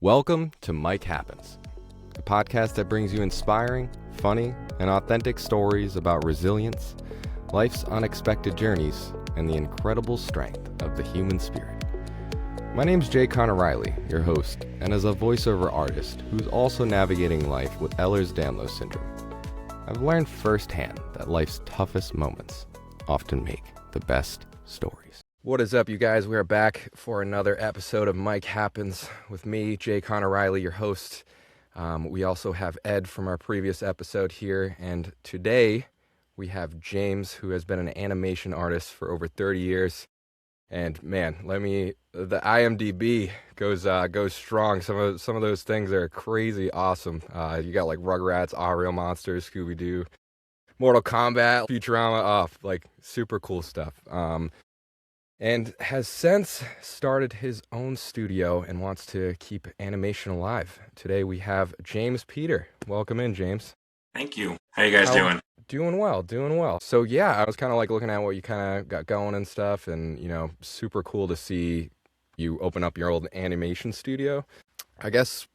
Welcome to Mike Happens, a podcast that brings you inspiring, funny, and authentic stories about resilience, life's unexpected journeys, and the incredible strength of the human spirit. My name's Jay Connor Riley, your host, and as a voiceover artist who's also navigating life with Ehlers-Danlos syndrome, I've learned firsthand that life's toughest moments often make the best stories. What is up, you guys? We are back for another episode of Mike Happens with me, Jay Connor Riley, your host. We also have Ed from our previous episode here, and today we have James, who has been an animation artist for over 30 years. And man, the IMDb goes strong. Some of those things are crazy awesome. You got like Rugrats, Ah Real Monsters, Scooby-Doo, Mortal Kombat, Futurama, like super cool stuff. And has since started his own studio and wants to keep animation alive. Today we have James Peter. Welcome in, James. Thank you. How you guys doing? Doing well. So yeah, I was kind of like looking at what you kind of got going and stuff, and super cool to see you open up your old animation studio. I guess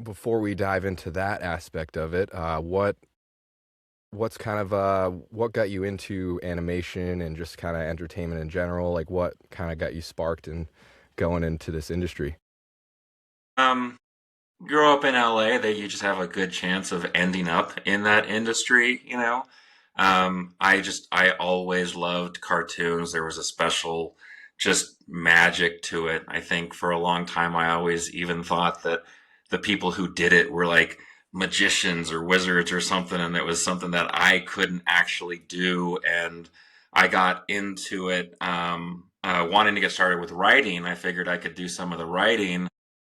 before we dive into that aspect of it, what's kind of what got you into animation and just kind of entertainment in general? Like what kind of got you sparked and going into this industry? Grew up in LA, that you just have a good chance of ending up in that industry, I always loved cartoons. There was a special just magic to it. I think for a long time I always even thought that the people who did it were like magicians or wizards or something, and it was something that I couldn't actually do. And I got into it wanting to get started with writing. I figured I could do some of the writing,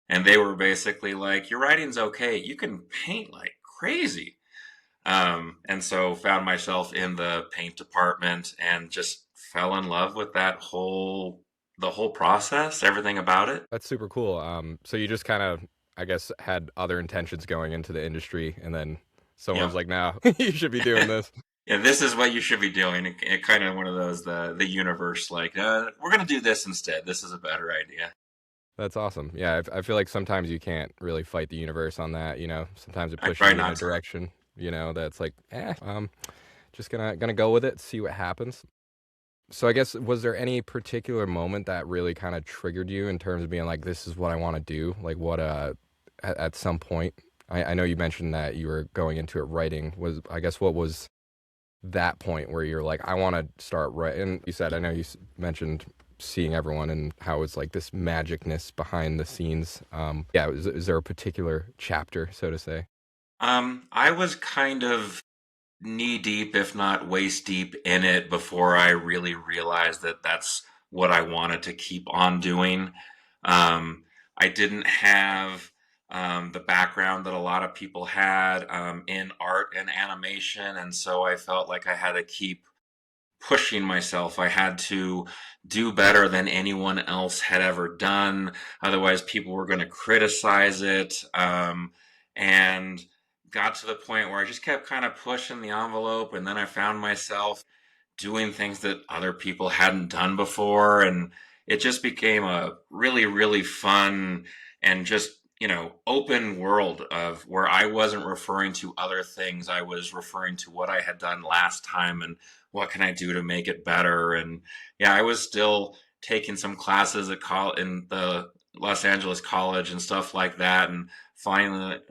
and they were basically like, your writing's okay, you can paint like crazy. And so found myself in the paint department and just fell in love with the whole process, everything about it. That's super cool. So you just kind of, I guess, had other intentions going into the industry, and then someone was Yep. like, "No, you should be doing this." Yeah, this is what you should be doing. It kind of one of those, the universe, like, we're going to do this instead. This is a better idea. That's awesome. Yeah, I feel like sometimes you can't really fight the universe on that. Sometimes it I pushes try you in a not to. direction. That's like, just gonna go with it, see what happens. So I guess, was there any particular moment that really kind of triggered you in terms of being like, this is what I want to do? Like what at some point, I know you mentioned that you were going into it writing. What was that point where you're like, I want to start writing? You said, I know you mentioned seeing everyone and how it's like this magicness behind the scenes. Is there a particular chapter, so to say? I was kind of knee deep, if not waist deep, in it before I really realized that that's what I wanted to keep on doing. I didn't have the background that a lot of people had in art and animation, and so I felt like I had to keep pushing myself. I had to do better than anyone else had ever done. Otherwise, people were going to criticize it. And got to the point where I just kept kind of pushing the envelope. And then I found myself doing things that other people hadn't done before. And it just became a really, really fun and just, open world of where I wasn't referring to other things. I was referring to what I had done last time and what can I do to make it better. And yeah, I was still taking some classes in the Los Angeles college and stuff like that. And finally,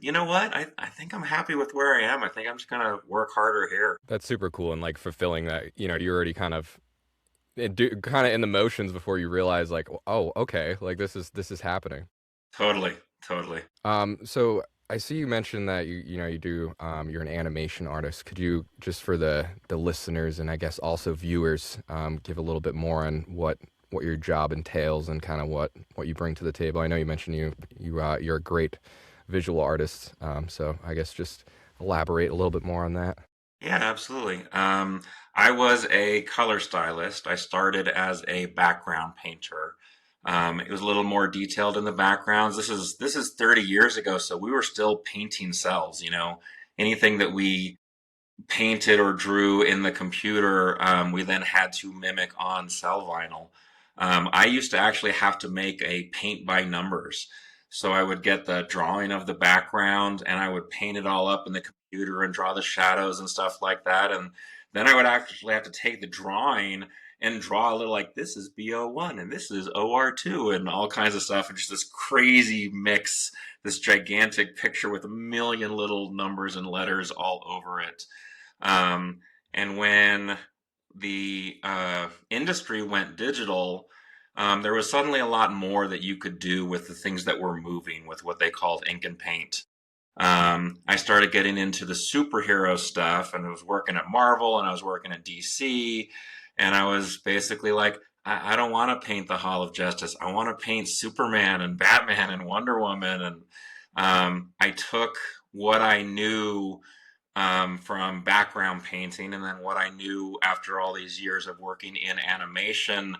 you know what? I think I'm happy with where I am. I think I'm just gonna work harder here. That's super cool, and like fulfilling that, you're already kind of in the motions before you realize like, oh, okay, like this is happening. Totally. So I see you mentioned that you do you're an animation artist. Could you, just for the listeners and I guess also viewers, give a little bit more on what your job entails and kind of what you bring to the table? I know you mentioned you're a great visual artist, so I guess just elaborate a little bit more on that. Yeah, absolutely. I was a color stylist. I started as a background painter. It was a little more detailed in the backgrounds. This is 30 years ago, so we were still painting cells. Anything that we painted or drew in the computer, we then had to mimic on cell vinyl. I used to actually have to make a paint by numbers. So I would get the drawing of the background and I would paint it all up in the computer and draw the shadows and stuff like that. And then I would actually have to take the drawing and draw a little like this is BO1 and this is OR2 and all kinds of stuff. And just this crazy mix, this gigantic picture with a million little numbers and letters all over it. Um, and when the industry went digital, there was suddenly a lot more that you could do with the things that were moving with what they called ink and paint. I started getting into the superhero stuff and I was working at Marvel and I was working at DC. And I was basically like, I don't want to paint the Hall of Justice. I want to paint Superman and Batman and Wonder Woman. And I took what I knew from background painting and then what I knew after all these years of working in animation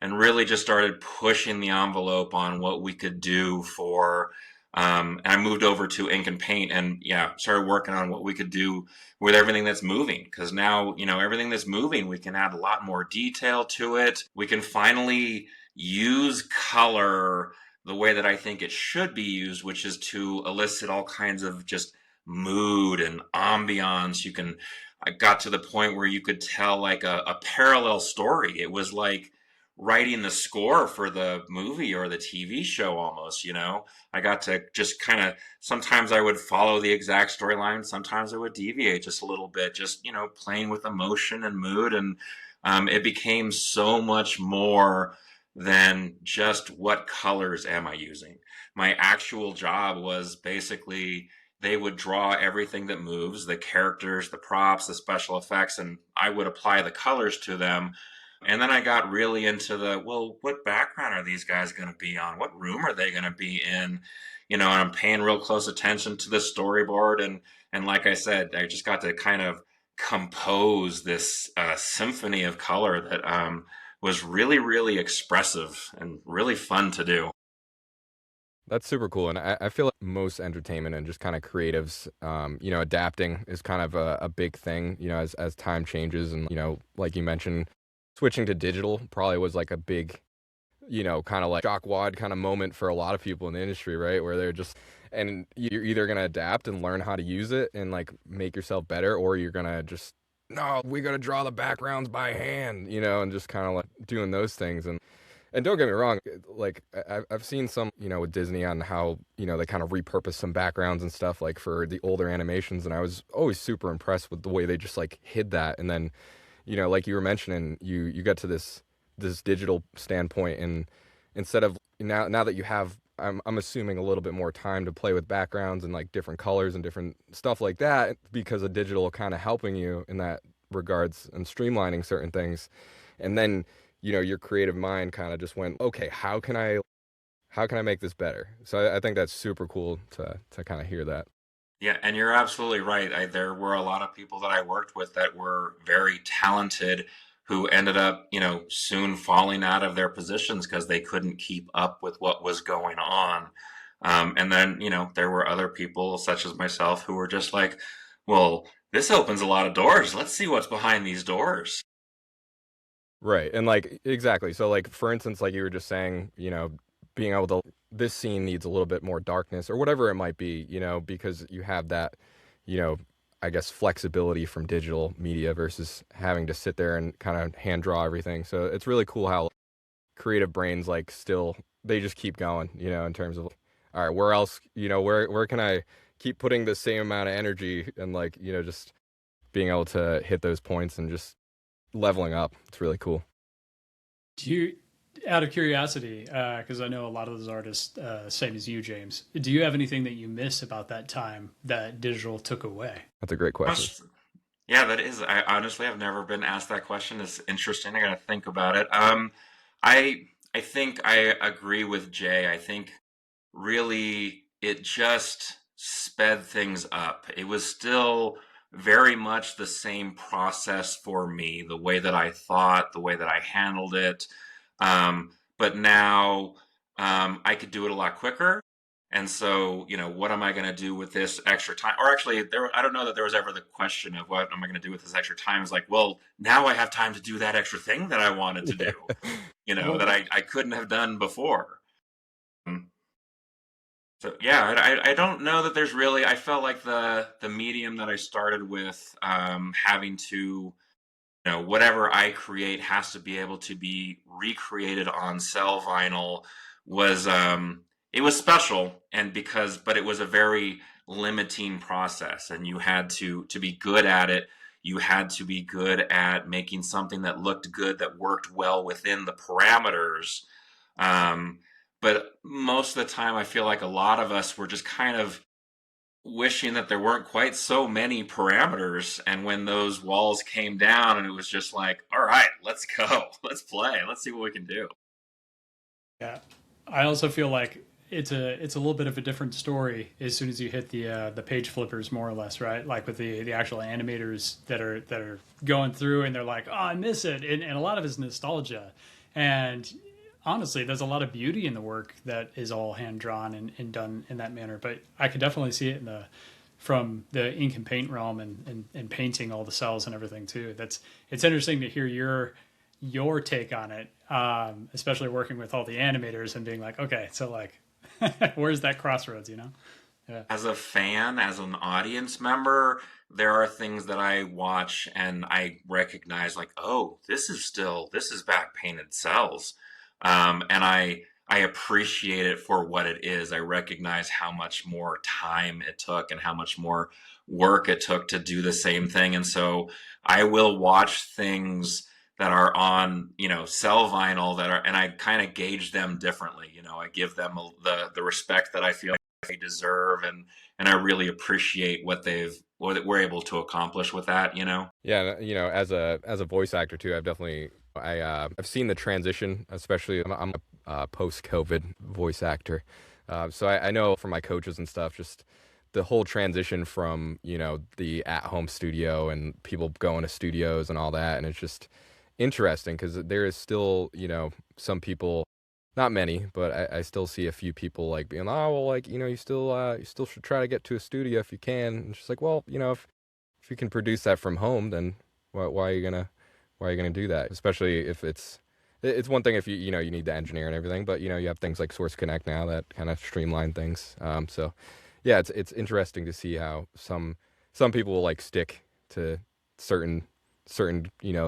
and really just started pushing the envelope on what we could do for and I moved over to ink and paint and yeah, started working on what we could do with everything that's moving. Because now, everything that's moving, we can add a lot more detail to it. We can finally use color the way that I think it should be used, which is to elicit all kinds of just mood and ambiance. I got to the point where you could tell like a parallel story. It was like writing the score for the movie or the TV show almost. I got to just kind of, sometimes I would follow the exact storyline, sometimes I would deviate just a little bit, just, playing with emotion and mood. And it became so much more than just what colors am I using. My actual job was basically they would draw everything that moves, the characters, the props, the special effects, and I would apply the colors to them. And then I got really into well, what background are these guys going to be on? What room are they going to be in? And I'm paying real close attention to the storyboard. And like I said, I just got to kind of compose this symphony of color that was really, really expressive and really fun to do. That's super cool. And I feel like most entertainment and just kind of creatives, adapting is kind of a big thing, as time changes. And, like you mentioned, switching to digital probably was like a big, kind of like shockwad kind of moment for a lot of people in the industry, right? Where they're just, and you're either going to adapt and learn how to use it and like make yourself better, or you're going to just, no, we got to draw the backgrounds by hand, and just kind of like doing those things. And don't get me wrong, like I've seen some, with Disney on how, they kind of repurpose some backgrounds and stuff like for the older animations. And I was always super impressed with the way they just like hid that. And then, like you were mentioning, you got to this digital standpoint, and instead of now that you have, I'm assuming a little bit more time to play with backgrounds and like different colors and different stuff like that, because of digital kind of helping you in that regards and streamlining certain things. And then, your creative mind kind of just went, okay, how can I make this better? So I think that's super cool to kind of hear that. Yeah, and you're absolutely right. There were a lot of people that I worked with that were very talented who ended up, soon falling out of their positions because they couldn't keep up with what was going on. And then, there were other people such as myself who were just like, well, this opens a lot of doors. Let's see what's behind these doors. Right. And like, exactly. So like, for instance, like you were just saying, being able to, this scene needs a little bit more darkness or whatever it might be, because you have that, I guess, flexibility from digital media versus having to sit there and kind of hand draw everything. So it's really cool how creative brains, like, still, they just keep going, in terms of, all right, where else, where can I keep putting the same amount of energy and like, just being able to hit those points and just leveling up. It's really cool. Do you, out of curiosity, because I know a lot of those artists, same as you, James, do you have anything that you miss about that time that digital took away? That's a great question. Yeah, that is. I honestly have never been asked that question. It's interesting. I got to think about it. I think I agree with Jay. I think really it just sped things up. It was still very much the same process for me, the way that I thought, the way that I handled it. But now I could do it a lot quicker. And so, what am I going to do with this extra time? Or actually, I don't know that there was ever the question of what am I going to do with this extra time. It's like, well, now I have time to do that extra thing that I wanted to do, Well, that I couldn't have done before. So yeah, I don't know that there's really. I felt like the medium that I started with, having to, whatever I create has to be able to be recreated on cell vinyl was, it was special, and but it was a very limiting process, and you had to be good at it. You had to be good at making something that looked good, that worked well within the parameters. Um, but most of the time, I feel like a lot of us were just kind of wishing that there weren't quite so many parameters. And when those walls came down, and it was just like, all right, let's go, let's play, let's see what we can do. yeah, I also feel like it's a little bit of a different story as soon as you hit the page flippers, more or less, right? Like with the actual animators that are going through, and they're like, oh, I miss it, and a lot of it's nostalgia, and honestly, there's a lot of beauty in the work that is all hand drawn and done in that manner. But I could definitely see it from the ink and paint realm, and painting all the cells and everything too. It's interesting to hear your take on it, especially working with all the animators and being like, okay, so like, where's that crossroads, Yeah. As a fan, as an audience member, there are things that I watch and I recognize, like, oh, this is back painted cells. And I appreciate it for what it is. I recognize how much more time it took and how much more work it took to do the same thing. And so I will watch things that are on, cell vinyl, and I kind of gauge them differently. I give them the respect that I feel they deserve, and I really appreciate what we're able to accomplish with that. Yeah, as a voice actor too, I've seen the transition, especially I'm a post-COVID voice actor, so I know from my coaches and stuff, just the whole transition from the at-home studio and people going to studios and all that, and it's just interesting because there is still some people, not many, but I still see a few people like being, oh well, like you still should try to get to a studio if you can. And it's just like, well, if you can produce that from home, then why are you gonna do that? Especially if it's one thing if you need the engineer and everything, but you have things like Source Connect now that kind of streamline things. So yeah, it's interesting to see how some people will like stick to certain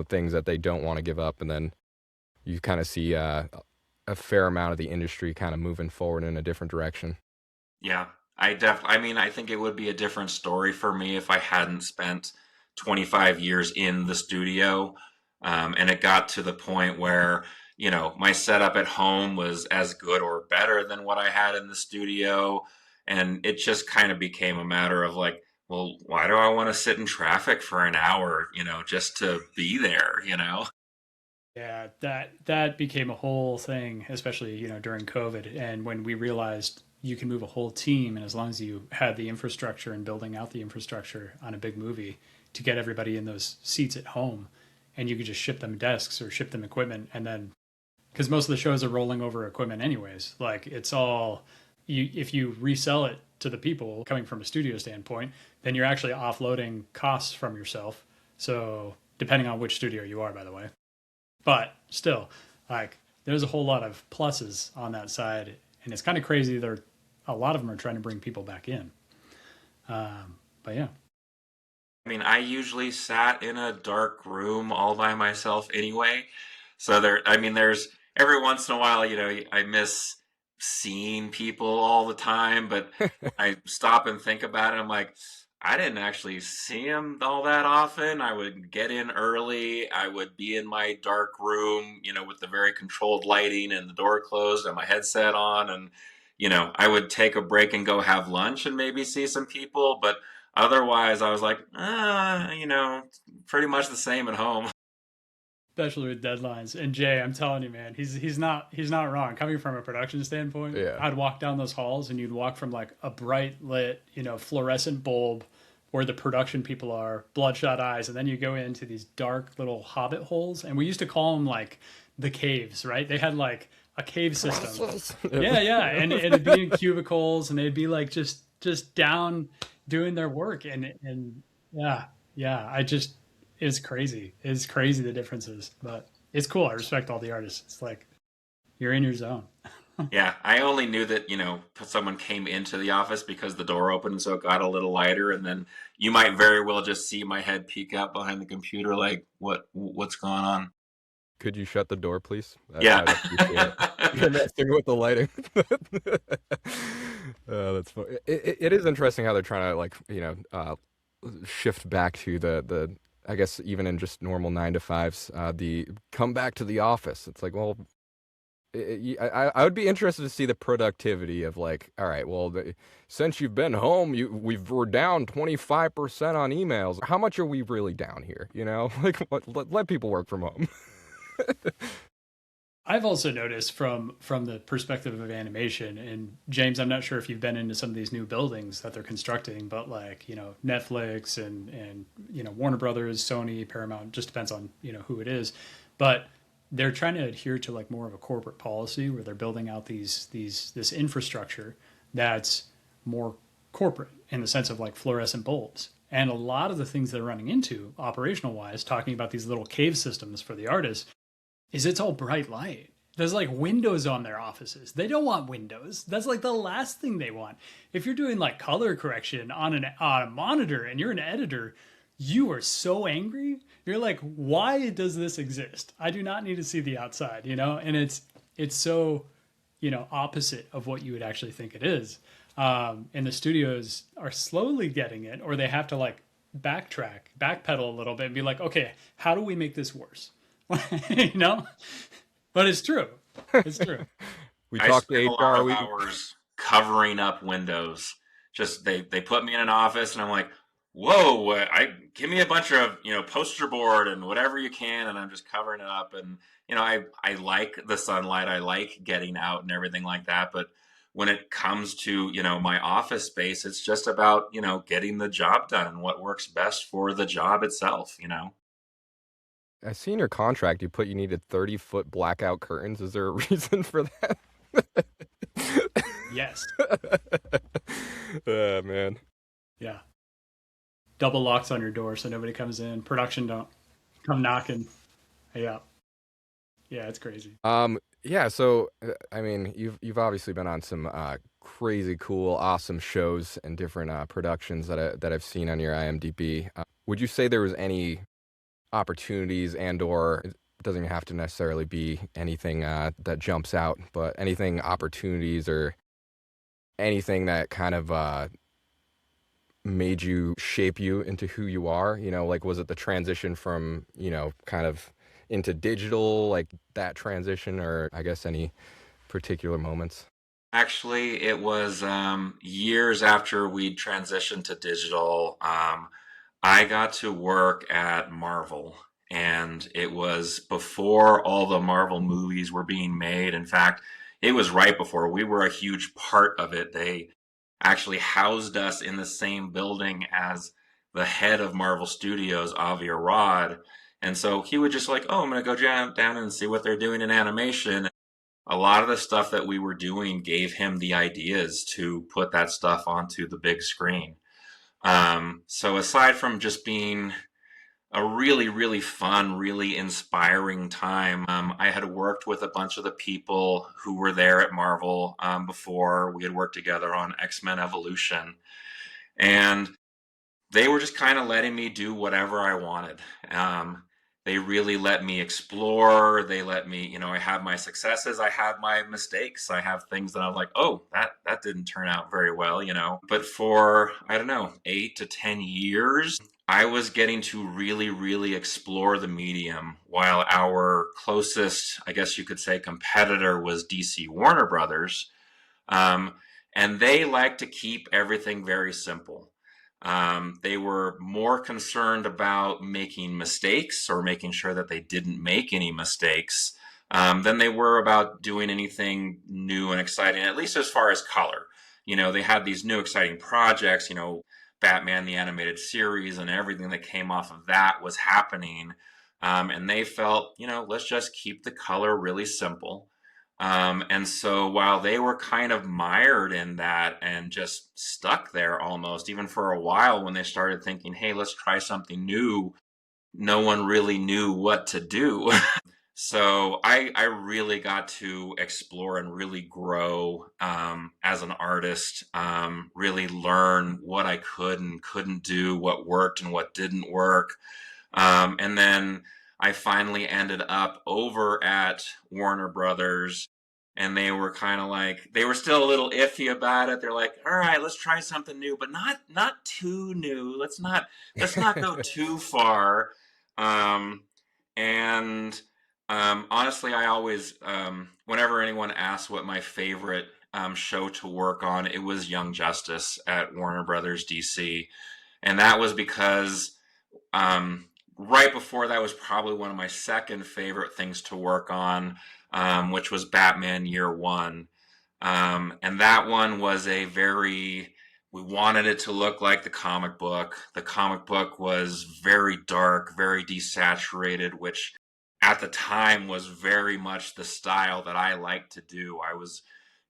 things that they don't want to give up, and then you kind of see a fair amount of the industry kind of moving forward in a different direction. Yeah, I mean, I think it would be a different story for me if I hadn't spent 25 years in the studio. And it got to the point where, my setup at home was as good or better than what I had in the studio. And it just kind of became a matter of like, well, why do I want to sit in traffic for an hour, just to be there? Yeah, that became a whole thing, especially during COVID, and when we realized you can move a whole team, and as long as you had the infrastructure and building out the infrastructure on a big movie to get everybody in those seats at home, and you could just ship them desks or ship them equipment, and then because most of the shows are rolling over equipment anyways, like it's all if you resell it to the people coming from a studio standpoint, then you're actually offloading costs from yourself. So depending on which studio you are, by the way. But still, like there's a whole lot of pluses on that side, and it's kind of crazy. A lot of them are trying to bring people back in. But yeah, I mean, I usually sat in a dark room all by myself anyway. So I mean, there's every once in a while, I miss seeing people all the time, but I stop and think about it. I'm like, I didn't actually see them all that often. I would get in early. I would be in my dark room, with the very controlled lighting and the door closed and my headset on. And, I would take a break and go have lunch and maybe see some people. But otherwise, I was like, pretty much the same at home. especially with deadlines. And Jay, I'm telling you, man, he's not wrong. Coming from a production standpoint, Yeah. I'd walk down those halls, and you'd walk from like a bright lit, fluorescent bulb where the production people are, bloodshot eyes, and then you go into these dark little hobbit holes, and we used to call them like the caves, right? They had like a cave system. Yep. Yeah, and it'd be in cubicles, and they'd be like just down doing their work, and yeah, yeah. It's crazy. It's crazy the differences, but it's cool. I respect all the artists. It's like you're in your zone. Yeah, I only knew that, someone came into the office because the door opened, so it got a little lighter, and then you might very well just see my head peek out behind the computer, like, what's going on? Could you shut the door, please? Yeah. I'd appreciate it. You're messing with the lighting. That's funny. It is interesting how they're trying to like shift back to the I guess even in just normal 9 to 5s, the come back to the office. It's like, well, I would be interested to see the productivity of like, all right, well, since you've been home, we're down 25% on emails. How much are we really down here? Like let people work from home. I've also noticed from the perspective of animation, and James, I'm not sure if you've been into some of these new buildings that they're constructing, but like, Netflix and Warner Brothers, Sony, Paramount, just depends on, who it is. But they're trying to adhere to like more of a corporate policy where they're building out this infrastructure that's more corporate in the sense of like fluorescent bulbs. And a lot of the things they're running into operational wise, talking about these little cave systems for the artists, is it's all bright light. There's like windows on their offices. They don't want windows. That's like the last thing they want. If you're doing like color correction on a monitor and you're an editor, you are so angry. You're like, why does this exist? I do not need to see the outside, And it's so, opposite of what you would actually think it is. And the studios are slowly getting it, or they have to like backpedal a little bit and be like, okay, how do we make this worse? But it's true. It's true. We I talked spent to a lot HR. of hours covering up windows. Just they put me in an office, and I'm like, whoa, give me a bunch of poster board and whatever you can, and I'm just covering it up. And I like the sunlight, I like getting out and everything like that. But when it comes to my office space, it's just about getting the job done and what works best for the job itself. I see in your contract you put you needed 30-foot blackout curtains. Is there a reason for that? Yes. Oh, man. Yeah. Double locks on your door so nobody comes in. Production don't come knocking. Yeah. Yeah, it's crazy. Yeah, so I mean, you've obviously been on some crazy cool, awesome shows and different productions that I've seen on your IMDb. Would you say there was any opportunities or it doesn't have to necessarily be anything that jumps out, but anything opportunities or anything that kind of made you shape you into who you are? Like was it the transition from, kind of into digital, like that transition, or I guess any particular moments? Actually, it was years after we'd transitioned to digital. I got to work at Marvel, and it was before all the Marvel movies were being made. In fact, it was right before. We were a huge part of it. They actually housed us in the same building as the head of Marvel Studios, Avi Arad. And so he would just like, oh, I'm going to go down and see what they're doing in animation. A lot of the stuff that we were doing gave him the ideas to put that stuff onto the big screen. So aside from just being a really, really fun, really inspiring time, I had worked with a bunch of the people who were there at Marvel before. We had worked together on X-Men Evolution, and they were just kind of letting me do whatever I wanted. They really let me explore. They let me, I have my successes, I have my mistakes, I have things that I'm like, oh, that didn't turn out very well. But for, I don't know, 8 to 10 years, I was getting to really, really explore the medium, while our closest, I guess you could say, competitor was DC Warner Brothers. And they like to keep everything very simple. They were more concerned about making mistakes or making sure that they didn't make any mistakes than they were about doing anything new and exciting, at least as far as color. They had these new exciting projects, Batman, the animated series, and everything that came off of that was happening. And they felt, let's just keep the color really simple. And so while they were kind of mired in that and just stuck there almost, even for a while, when they started thinking, hey, let's try something new, no one really knew what to do. So I really got to explore and really grow as an artist, really learn what I could and couldn't do, what worked and what didn't work. And then I finally ended up over at Warner Brothers, and they were kind of like, they were still a little iffy about it. They're like, all right, let's try something new, but not too new. Let's not go too far. Um, and Honestly, I always, whenever anyone asks what my favorite show to work on, it was Young Justice at Warner Brothers DC, and that was because right before that was probably one of my second favorite things to work on, which was Batman Year One, and that one was a very we wanted it to look like the comic book. The comic book was very dark, very desaturated, which at the time was very much the style that I liked to do. I was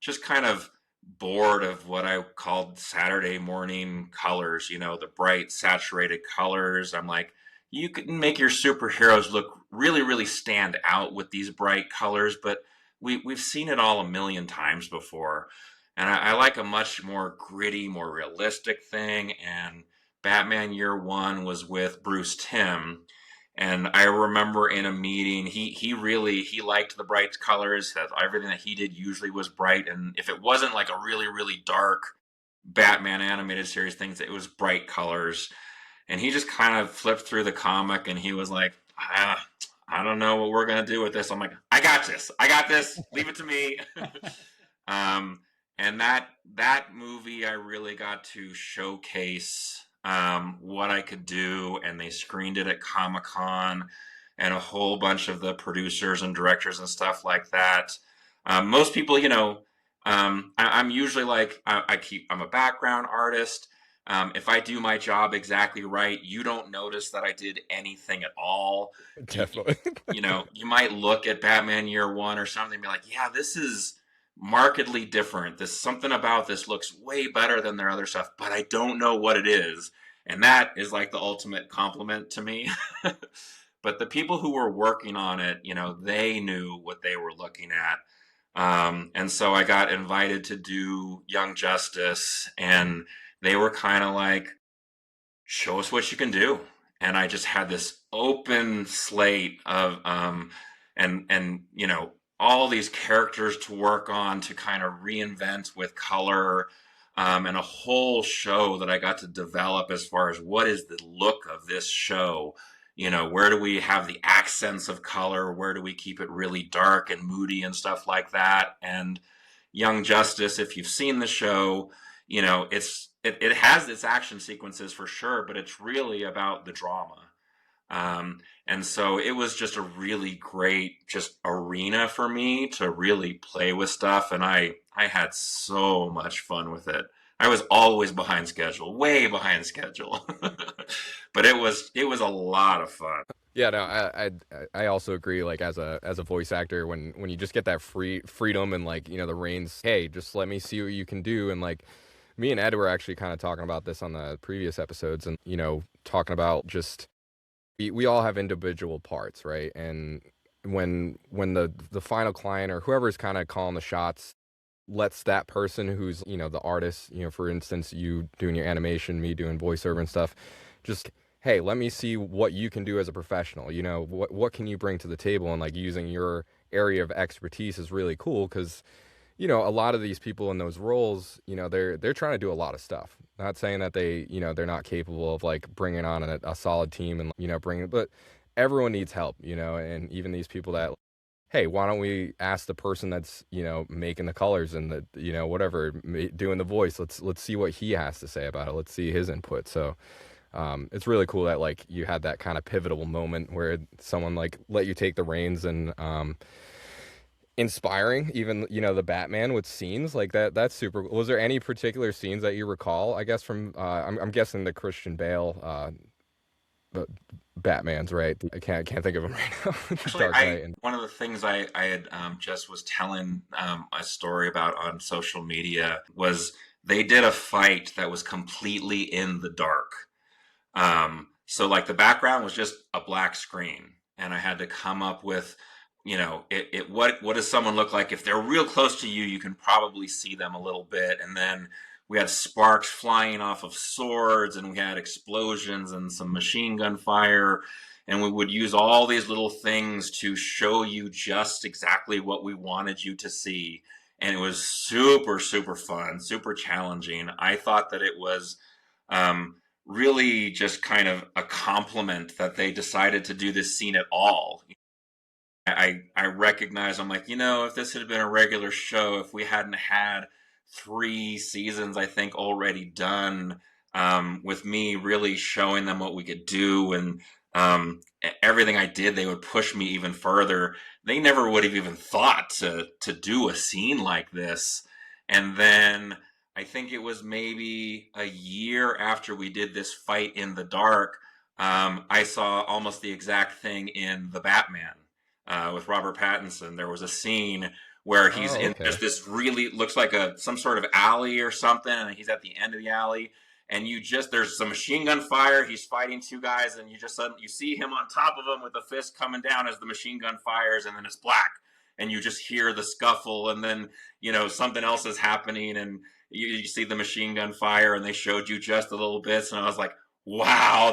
just kind of bored of what I called Saturday morning colors, the bright, saturated colors. I'm like, you can make your superheroes look really, really stand out with these bright colors, but we've seen it all a million times before. And I like a much more gritty, more realistic thing. And Batman Year One was with Bruce Timm, and I remember in a meeting, he liked the bright colors. That everything that he did usually was bright, and if it wasn't like a really really dark Batman animated series things, it was bright colors. And he just kind of flipped through the comic, and he was like, I don't know what we're gonna do with this. I'm like, I got this. Leave it to me. um, and that movie, I really got to showcase what I could do, and they screened it at Comic Con, and a whole bunch of the producers and directors and stuff like that. Most people, I'm usually like I'm a background artist. If I do my job exactly right, you don't notice that I did anything at all. Definitely. You might look at Batman Year One or something and be like, yeah, this is markedly different. This something about this looks way better than their other stuff, but I don't know what it is. And that is like the ultimate compliment to me. But the people who were working on it, they knew what they were looking at. And so I got invited to do Young Justice, and they were kind of like, show us what you can do. And I just had this open slate of all these characters to work on, to kind of reinvent with color, and a whole show that I got to develop as far as what is the look of this show. Where do we have the accents of color? Where do we keep it really dark and moody and stuff like that? And Young Justice, if you've seen the show, it has its action sequences for sure, but it's really about the drama. And so it was just a really great just arena for me to really play with stuff, and I had so much fun with it. I was always behind schedule, way behind schedule, but it was a lot of fun. Yeah, no, I also agree. Like as a voice actor, when you just get that freedom and like the reins, hey, just let me see what you can do. And like me and Ed were actually kind of talking about this on the previous episodes, and talking about just we all have individual parts, right? And when the final client or whoever's kind of calling the shots lets that person who's the artist, for instance, you doing your animation, me doing voiceover and stuff, just hey, let me see what you can do as a professional. What can you bring to the table, and like using your area of expertise is really cool, because a lot of these people in those roles, they're trying to do a lot of stuff. Not saying that they're not capable of like bringing on a solid team and but everyone needs help, and even these people that, hey, why don't we ask the person that's making the colors and the whatever doing the voice, let's see what he has to say about it. Let's see his input. So it's really cool that like you had that kind of pivotal moment where someone like let you take the reins, and inspiring even the Batman with scenes like that's super. Was there any particular scenes that you recall, I guess, from I'm guessing the Christian Bale Batman's, right? I can't think of him right now. Actually, Dark Knight and one of the things I had just was telling a story about on social media was they did a fight that was completely in the dark. So like the background was just a black screen, and I had to come up with, what does someone look like if they're real close to you? You can probably see them a little bit, and then we had sparks flying off of swords, and we had explosions and some machine gun fire, and we would use all these little things to show you just exactly what we wanted you to see. And it was super, super fun, super challenging. I thought that it was really just kind of a compliment that they decided to do this scene at all. I recognize, I'm like, if this had been a regular show, if we hadn't had 3 seasons, I think, already done, with me really showing them what we could do, and everything I did, they would push me even further. They never would have even thought to do a scene like this. And then I think it was maybe a year after we did this fight in the dark, I saw almost the exact thing in The Batman with Robert Pattinson. There was a scene where he's in just this really looks like some sort of alley or something, and he's at the end of the alley, and there's some machine gun fire. He's fighting 2 guys, and you see him on top of them with the fist coming down as the machine gun fires, and then it's black, and you just hear the scuffle, and then something else is happening, and you see the machine gun fire, and they showed you just a little bits, and I was like, wow,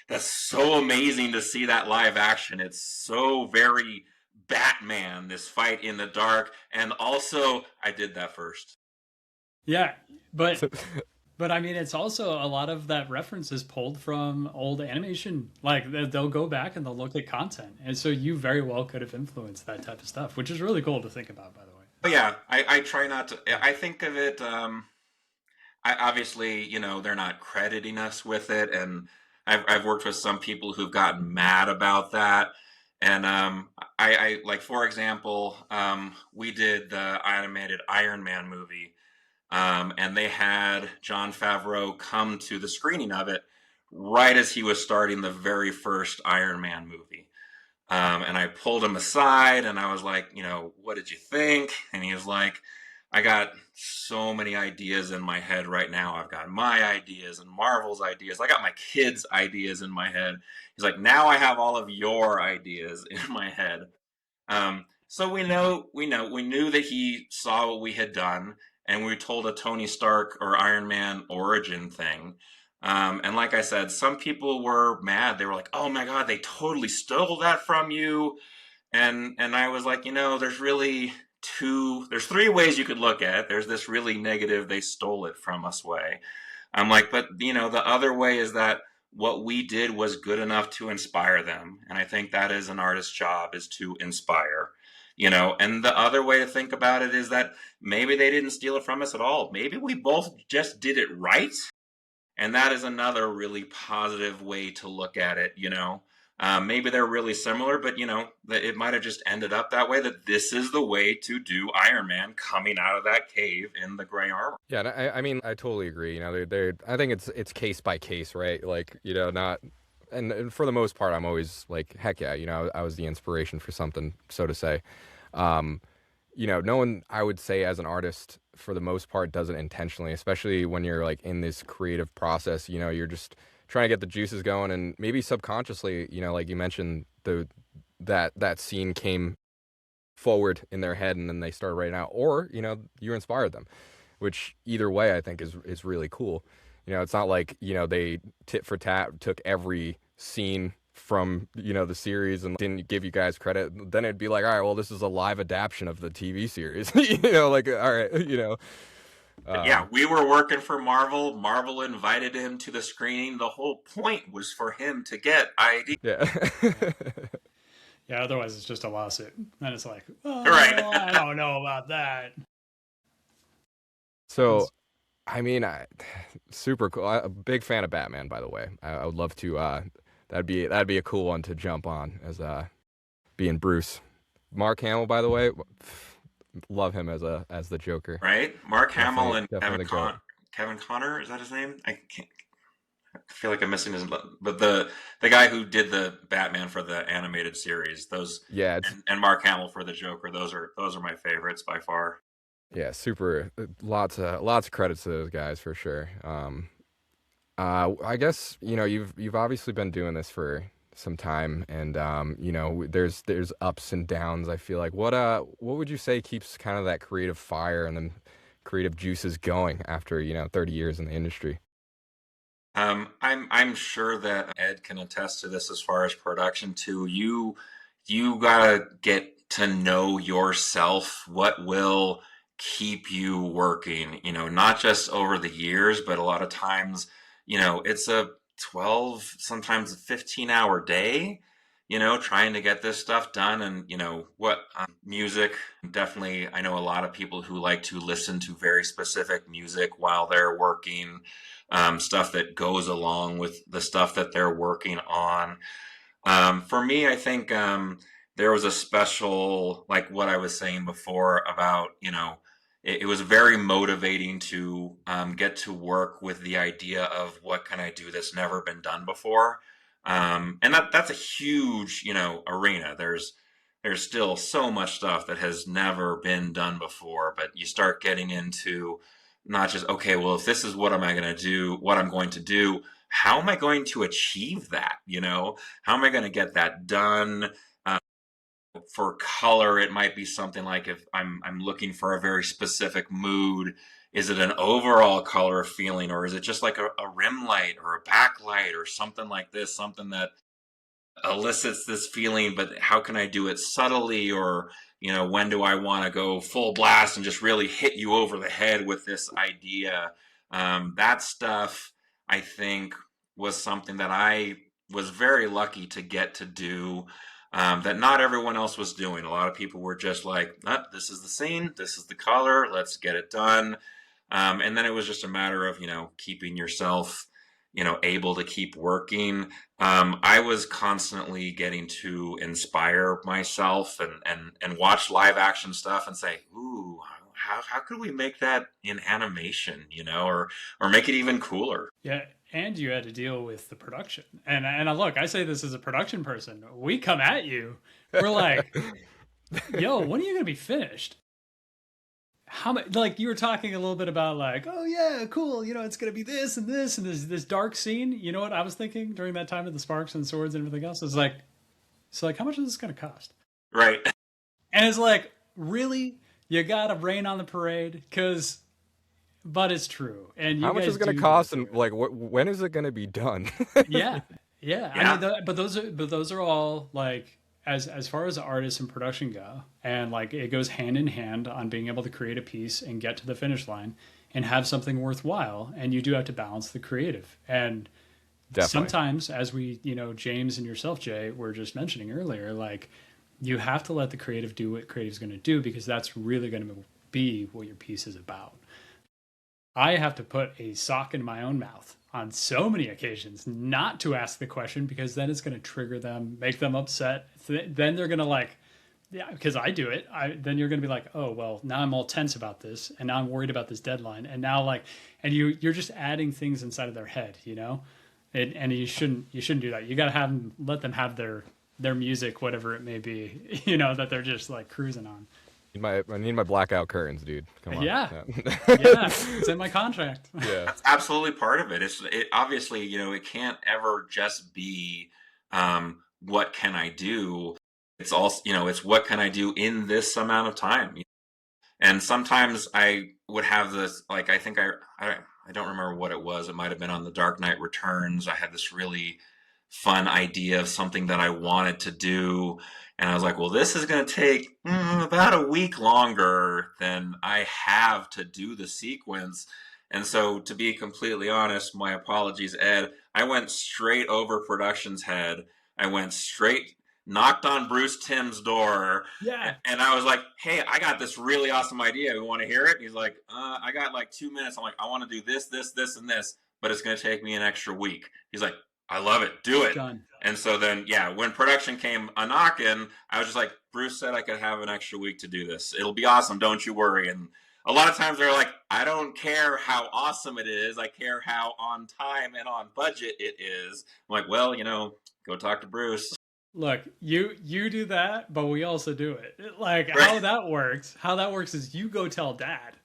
that's so amazing to see that live action. It's so very Batman, this fight in the dark, and also I did that first. Yeah, but I mean, it's also a lot of that reference is pulled from old animation. Like they'll go back and they'll look at content, and so you very well could have influenced that type of stuff, which is really cool to think about, by the way. But yeah, I try not to. I think of it. I obviously, they're not crediting us with it, and I've worked with some people who've gotten mad about that. And I like, for example, we did the animated Iron Man movie, and they had Jon Favreau come to the screening of it right as he was starting the very first Iron Man movie. And I pulled him aside, and I was like, what did you think? And he was like, I got so many ideas in my head right now. I've got my ideas and Marvel's ideas. I got my kids' ideas in my head. He's like, now I have all of your ideas in my head. So we knew that he saw what we had done, and we told a Tony Stark or Iron Man origin thing. And like I said, some people were mad. They were like, oh my God, they totally stole that from you. And I was like, there's 3 ways you could look at it. There's this really negative, they stole it from us way. I'm like, but the other way is that what we did was good enough to inspire them. And I think that is an artist's job, is to inspire, and the other way to think about it is that maybe they didn't steal it from us at all. Maybe we both just did it right. And that is another really positive way to look at it, Maybe they're really similar, but that it might have just ended up that way, that this is the way to do Iron Man coming out of that cave in the gray armor. Yeah, and I mean, I totally agree. I think it's case by case, right? Like, not, and for the most part, I'm always like, heck yeah, I was the inspiration for something, so to say. No one, I would say, as an artist, for the most part, does it intentionally, especially when you're like in this creative process. You're just trying to get the juices going, and maybe subconsciously, like you mentioned, that scene came forward in their head, and then they started writing out, or you inspired them, which either way I think is really cool. It's not like they tit for tat took every scene from the series and didn't give you guys credit. Then it'd be like, all right, well, this is a live adaptation of the TV series. Like, all right, yeah, we were working for Marvel. Marvel invited him to the screening. The whole point was for him to get ID. Yeah. Yeah, otherwise it's just a lawsuit. And it's like, right. I don't know about that. So, I mean, super cool. I'm a big fan of Batman, by the way. I would love to, that'd be a cool one to jump on, as being Bruce. Mark Hamill, by the way, love him as the Joker. Right? Mark Hamill and Kevin Kevin Conner, is that his name? I feel like I'm missing his, but the guy who did the Batman for the animated series, those, Yeah, it's and Mark Hamill for the Joker, those are my favorites by far. yeah, super lots of credits to those guys for sure. I guess, you've obviously been doing this for some time, and there's ups and downs. I feel like what would you say keeps kind of that creative fire and then creative juices going after 30 years in the industry? I'm sure that Ed can attest to this as far as production too. You gotta get to know yourself. What will keep you working? Not just over the years, but a lot of times, it's a 12, sometimes a 15-hour day. Trying to get this stuff done, and what music. Definitely, I know a lot of people who like to listen to very specific music while they're working, stuff that goes along with the stuff that they're working on. For me, I think there was a special, like what I was saying before about, it was very motivating to get to work with the idea of what can I do that's never been done before. And that's a huge, arena. There's still so much stuff that has never been done before, but you start getting into not just, okay, well, if this is what am I going to do, what I'm going to do, how am I going to achieve that? How am I going to get that done? For color, it might be something like, if I'm looking for a very specific mood, is it an overall color feeling, or is it just like a rim light or a backlight or something like this, something that elicits this feeling, but how can I do it subtly? Or, when do I want to go full blast and just really hit you over the head with this idea? That stuff, I think, was something that I was very lucky to get to do, that not everyone else was doing. A lot of people were just like, this is the scene, this is the color, let's get it done. And then it was just a matter of, keeping yourself, able to keep working. I was constantly getting to inspire myself and watch live action stuff and say, ooh, how could we make that in animation, or make it even cooler? Yeah, and you had to deal with the production. And look, I say this as a production person. We come at you. We're like, "Yo, when are you gonna be finished?" How much? Like you were talking a little bit about like, "Oh yeah, cool. It's gonna be this and this and this dark scene." You know what I was thinking during that time of the sparks and swords and everything else? It's like, so like, how much is this gonna cost? Right. And it's like, really, you gotta rain on the parade because. But it's true, and you How much is guys it going do to go cost, through and it. like when is it going to be done? Yeah, yeah. I mean, Yeah. but those are all like as far as artists and production go, and like it goes hand in hand on being able to create a piece and get to the finish line and have something worthwhile. And you do have to balance the creative. And Definitely. sometimes, as we, James and yourself, Jay, were just mentioning earlier, like you have to let the creative do what creative's going to do because that's really going to be what your piece is about. I have to put a sock in my own mouth on so many occasions not to ask the question because then it's going to trigger them, make them upset. Then they're going to like, yeah, because I do it. Then you're going to be like, oh well, now I'm all tense about this, and now I'm worried about this deadline, and now like, and you're just adding things inside of their head, and you shouldn't do that. You got to let them have their music, whatever it may be, that they're just like cruising on. I need my blackout curtains, dude. Come on. Yeah, Yeah. yeah, it's in my contract. Yeah. That's absolutely part of it. It obviously, it can't ever just be, what can I do? It's also, it's what can I do in this amount of time. And sometimes I would have this, like, I think I don't remember what it was. It might have been on The Dark Knight Returns. I had this really fun idea of something that I wanted to do. And I was like, well, this is going to take about a week longer than I have to do the sequence. And so, to be completely honest, my apologies, Ed, I went straight over production's head. I went straight, knocked on Bruce Timm's door, Yeah, and I was like, hey, I got this really awesome idea. We want to hear it? He's like, I got like 2 minutes. I'm like, I want to do this, this, this, and this, but it's going to take me an extra week. He's like, I love it. Do it. done. And so then, yeah, when production came a knocking, I was just like, Bruce said I could have an extra week to do this. It'll be awesome. Don't you worry. And a lot of times they're like, I don't care how awesome it is. I care how on time and on budget it is. I'm like, well, go talk to Bruce. Look, you do that, but we also do it. Like Right. How that works is you go tell dad,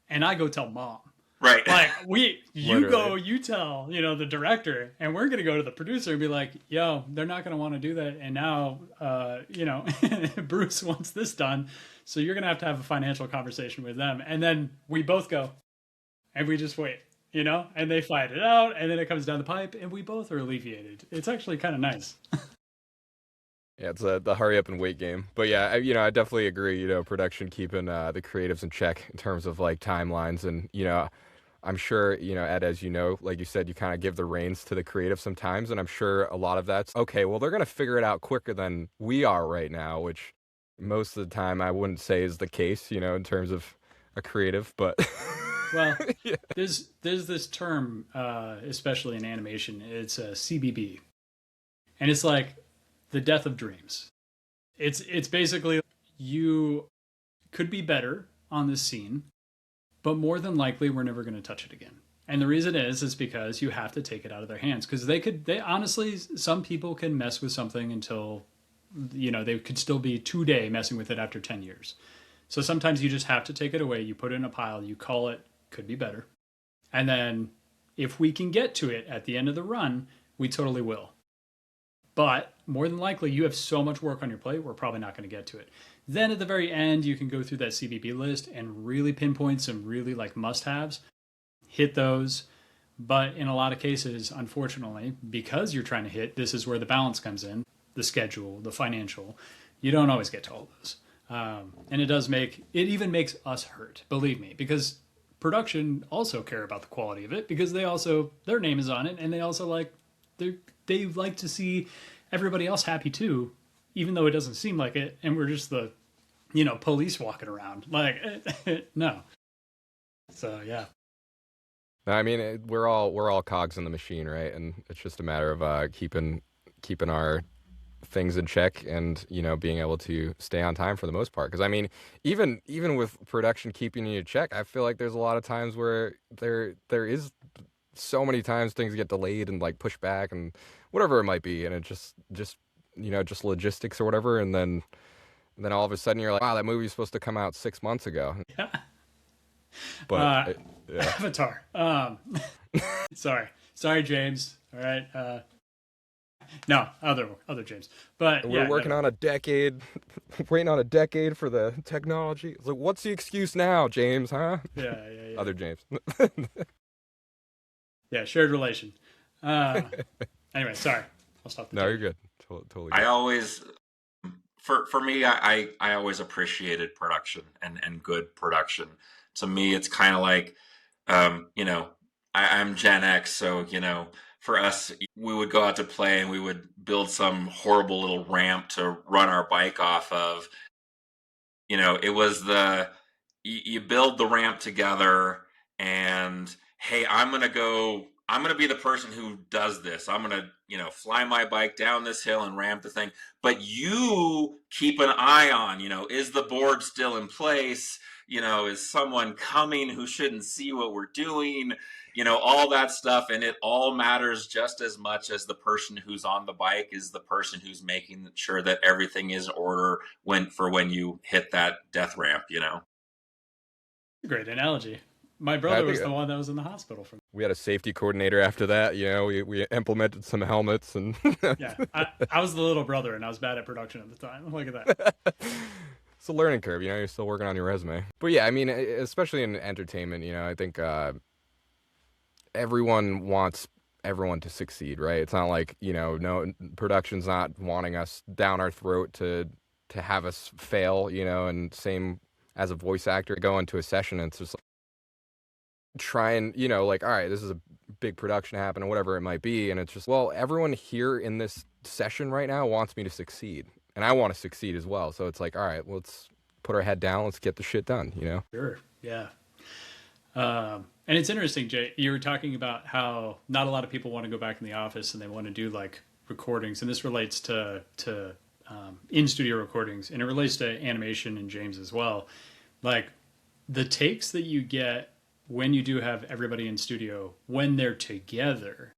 and I go tell mom. Right. Like you Literally. tell, the director, and we're gonna go to the producer and be like, yo, they're not gonna want to do that, and now, Bruce wants this done, so you're gonna have a financial conversation with them, and then we both go, and we just wait, and they fight it out, and then it comes down the pipe, and we both are alleviated. It's actually kind of nice. Yeah, it's the hurry up and wait game. But yeah, I definitely agree. Production keeping the creatives in check in terms of like timelines, and I'm sure Ed, as like you said, you kind of give the reins to the creative sometimes, and I'm sure a lot of that's okay. Well, they're gonna figure it out quicker than we are right now, which most of the time I wouldn't say is the case. In terms of a creative, but Well, yeah. there's this term, especially in animation, it's a CBB, and it's like the death of dreams. It's basically you could be better on this scene, but more than likely we're never going to touch it again. And the reason is because you have to take it out of their hands, because they honestly, some people can mess with something until they could still be today messing with it after 10 years. So sometimes you just have to take it away, you put it in a pile, you call it could be better. And then if we can get to it at the end of the run, we totally will. But more than likely, you have so much work on your plate, we're probably not going to get to it. Then at the very end, you can go through that CBB list and really pinpoint some really like must-haves, hit those. But in a lot of cases, unfortunately, because you're trying to hit, this is where the balance comes in, the schedule, the financial. You don't always get to all those. And it even makes us hurt, believe me, because production also care about the quality of it, because their name is on it, and they also they like to see everybody else happy too, even though it doesn't seem like it, and we're just the police walking around like no. So yeah. I mean, we're all cogs in the machine, right? And it's just a matter of keeping our things in check, and being able to stay on time for the most part. Because I mean, even with production keeping you in check, I feel like there's a lot of times where there is so many times things get delayed and like pushed back and whatever it might be, and it just logistics or whatever, and then all of a sudden you're like, wow, that movie was supposed to come out 6 months ago. Yeah. But yeah. Avatar. Sorry, James. All right. No, other James. But we're working on a decade, waiting on a decade for the technology. It's like, what's the excuse now, James? Huh? Yeah. Other James. Yeah, shared relation. Anyway, sorry. I'll stop. No, you're good. Totally. I always, for me, I always appreciated production and good production. To me, it's kind of like, I'm Gen X, so for us, we would go out to play and we would build some horrible little ramp to run our bike off of. It was you build the ramp together, and hey, I'm going to be the person who does this. I'm going to, fly my bike down this hill and ramp the thing. But you keep an eye on, is the board still in place? Is someone coming who shouldn't see what we're doing? All that stuff. And it all matters just as much as the person who's on the bike is the person who's making sure that everything is in order when you hit that death ramp, Great analogy. My brother was the one that was in the hospital for. We had a safety coordinator after that. We implemented some helmets and. Yeah, I was the little brother, and I was bad at production at the time. Look at that. It's a learning curve. You're still working on your resume. But yeah, I mean, especially in entertainment, I think everyone wants everyone to succeed, right? It's not like no production's not wanting us down our throat to have us fail, and same as a voice actor, go into a session and it's just like, try and like, all right, this is a big production happening, whatever it might be, and it's just, well, everyone here in this session right now wants me to succeed, and I want to succeed as well. So it's like, all right, let's put our head down, let's get the shit done. Sure. Yeah. And it's interesting, Jay, you were talking about how not a lot of people want to go back in the office and they want to do like recordings, and this relates to in-studio recordings, and it relates to animation and James as well. Like, the takes that you get when you do have everybody in studio when they're together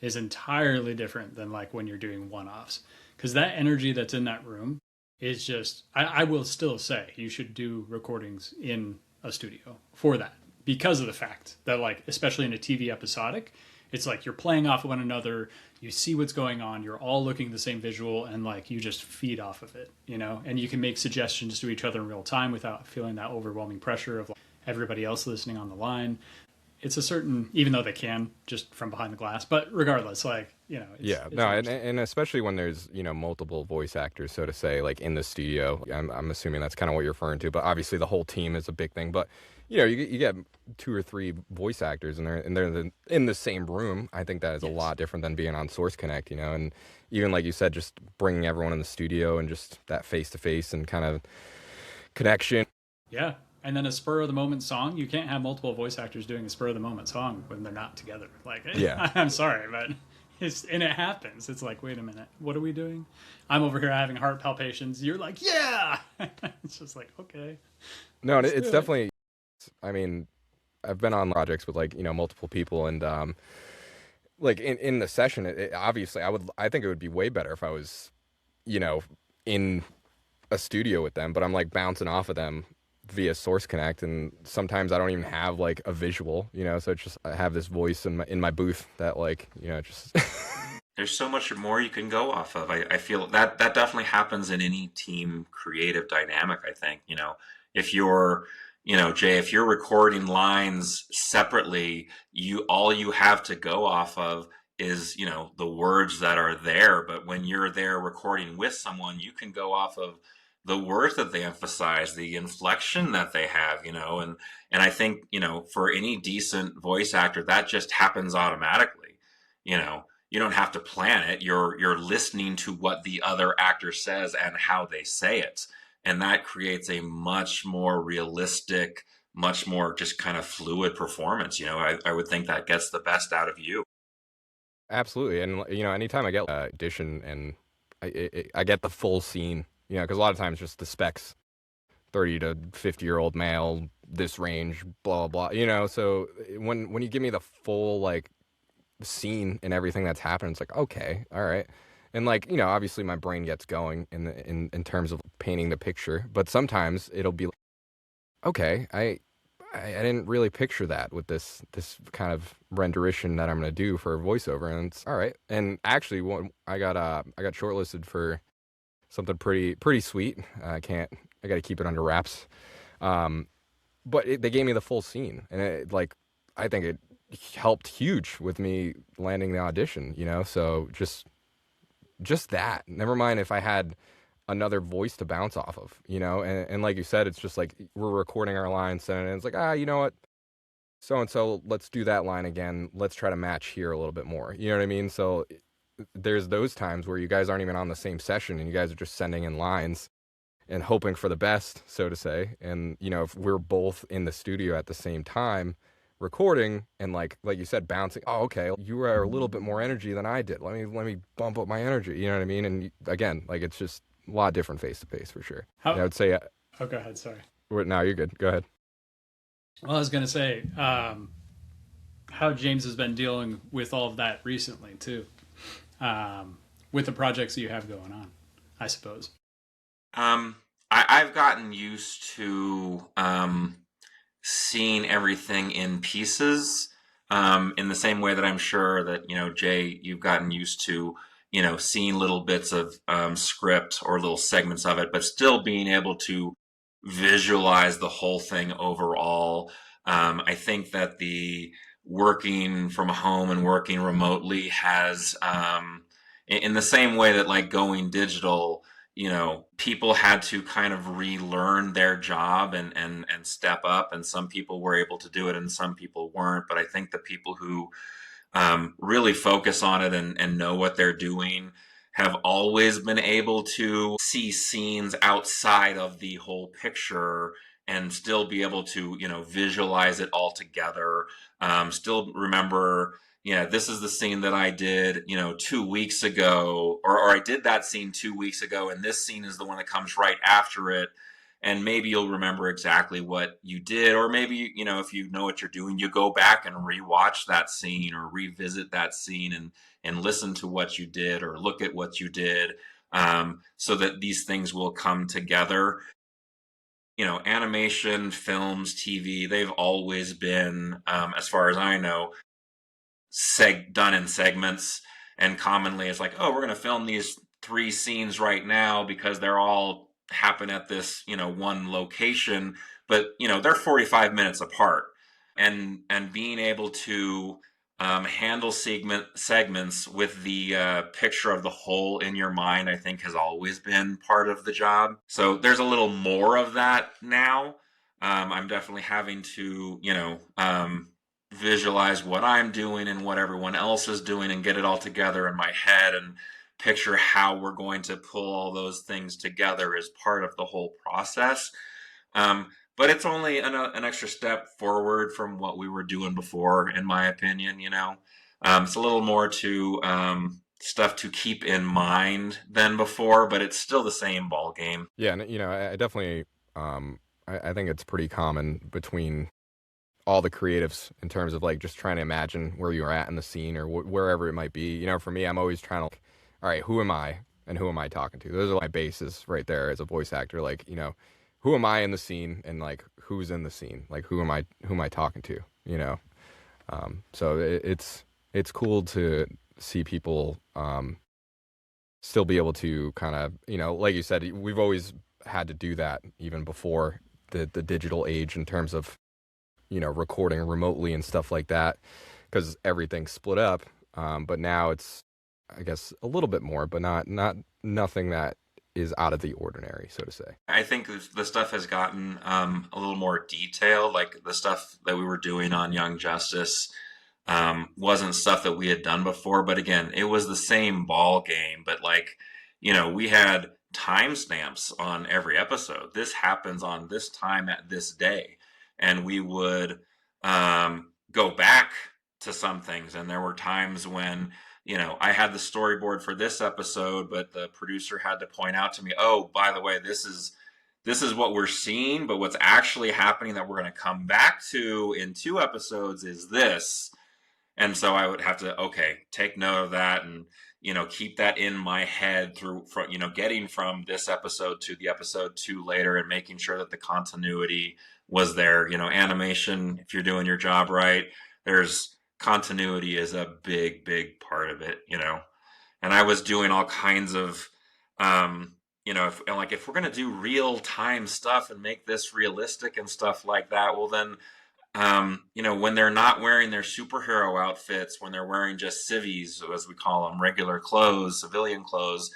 is entirely different than like when you're doing one-offs, because that energy that's in that room is just I will still say you should do recordings in a studio for that, because of the fact that, like, especially in a TV episodic, it's like you're playing off of one another, you see what's going on, you're all looking at the same visual, and like you just feed off of it, you know, and you can make suggestions to each other in real time without feeling that overwhelming pressure of like, everybody else listening on the line. It's a certain, even though they can just from behind the glass, but regardless, like, you know, Yeah, no, and especially when there's, you know, multiple voice actors, so to say, like in the studio. I'm assuming that's kind of what you're referring to, but obviously the whole team is a big thing. But you know, you get 2 or 3 voice actors and they're in the same room. I think that is a lot different than being on Source Connect, you know, and even like you said, just bringing everyone in the studio and just that face to face and kind of connection. Yeah. And then a spur of the moment song, you can't have multiple voice actors doing a spur of the moment song when they're not together. Like, yeah. I'm sorry, but and it happens. It's like, wait a minute, what are we doing? I'm over here having heart palpitations. You're like, yeah. It's just like, okay. No, it's definitely, I mean, I've been on projects with, like, you know, multiple people, and like in the session, obviously I think it would be way better if I was, you know, in a studio with them, but I'm like bouncing off of them via Source Connect, and sometimes I don't even have like a visual, you know, so it's just I have this voice in my booth that, like, you know, just There's so much more you can go off of. I feel that definitely happens in any team creative dynamic. I think, you know, if you're, you know, Jay, if you're recording lines separately, all you have to go off of is, you know, the words that are there. But when you're there recording with someone, you can go off of the words that they emphasize, the inflection that they have, you know, and I think, you know, for any decent voice actor, that just happens automatically. You know, you don't have to plan it. You're listening to what the other actor says and how they say it, and that creates a much more realistic, much more just kind of fluid performance. You know, I would think that gets the best out of you. absolutely. And you know, anytime I get audition and I get the full scene, you know, because a lot of times just the specs, 30 to 50-year-old male, this range, blah blah blah, you know. So when you give me the full like scene and everything that's happened, it's like, okay, all right. And like, you know, obviously my brain gets going in terms of painting the picture, but sometimes it'll be like, okay, I didn't really picture that with this kind of rendition that I'm gonna do for a voiceover, and it's all right. And actually, I got shortlisted for something pretty sweet. I got to keep it under wraps. But they gave me the full scene, and it, like, I think it helped huge with me landing the audition, you know. So just that, never mind if I had another voice to bounce off of, you know. And like you said, it's just like we're recording our lines, and it's like, you know what, so and so, let's do that line again, let's try to match here a little bit more, you know what I mean? So there's those times where you guys aren't even on the same session and you guys are just sending in lines and hoping for the best, so to say. And you know, if we're both in the studio at the same time recording, and like you said, bouncing, oh, okay, you were a little bit more energy than I did, let me bump up my energy, you know what I mean? And again, like, it's just a lot different face to face for sure. I would say oh, go ahead, sorry. No, you're good, go ahead. Well, I was gonna say how James has been dealing with all of that recently too, with the projects that you have going on, I suppose. I've gotten used to seeing everything in pieces, in the same way that I'm sure that, you know, Jay, you've gotten used to, you know, seeing little bits of script or little segments of it, but still being able to visualize the whole thing overall. I think that the working from home and working remotely has, in the same way that like going digital, you know, people had to kind of relearn their job and step up, and some people were able to do it and some people weren't. But I think the people who really focus on it and know what they're doing have always been able to see scenes outside of the whole picture and still be able to, you know, visualize it all together. Still remember, yeah, this is the scene that I did, you know, 2 weeks ago, or I did that scene 2 weeks ago, and this scene is the one that comes right after it. and maybe you'll remember exactly what you did, or maybe, if you know what you're doing, you go back and rewatch that scene or revisit that scene and listen to what you did or look at what you did, so that these things will come together. Animation, films, TV, they've always been, as far as I know, done in segments. And commonly it's like, oh, we're going to film these three scenes right now because they're all happen at this, one location, but they're 45 minutes apart. And being able to handle segments with the picture of the whole in your mind, I think has always been part of the job. So there's a little more of that now. I'm definitely having to, visualize what I'm doing and what everyone else is doing and get it all together in my head and picture how we're going to pull all those things together as part of the whole process. But it's only an extra step forward from what we were doing before, in my opinion. It's a little more to stuff to keep in mind than before, but it's still the same ball game. Yeah, and I definitely, I think it's pretty common between all the creatives in terms of like just trying to imagine where you're at in the scene or wherever it might be. For me, I'm always trying to, all right, who am I and who am I talking to? Those are my bases right there as a voice actor. Like, who am I in the scene and like who's in the scene? Like who am I talking to? So it's cool to see people still be able to kind of, like you said, we've always had to do that even before the digital age in terms of recording remotely and stuff like that, because everything's split up. But now it's, I guess, a little bit more, but nothing that is out of the ordinary, so to say. I think the stuff has gotten a little more detailed. Like the stuff that we were doing on Young Justice wasn't stuff that we had done before, but again, it was the same ball game. But like, we had timestamps on every episode. This happens on this time at this day. And we would go back to some things. And there were times when, I had the storyboard for this episode, but the producer had to point out to me, oh, by the way, this is what we're seeing, but what's actually happening that we're going to come back to in 2 episodes is this. And so I would have to, okay, take note of that and, keep that in my head through, getting from this episode to the episode 2 later and making sure that the continuity was there. Animation, if you're doing your job right, there's continuity is a big, big part of it, And I was doing all kinds of, if we're going to do real time stuff and make this realistic and stuff like that, well then, when they're not wearing their superhero outfits, when they're wearing just civvies, as we call them, regular clothes, civilian clothes,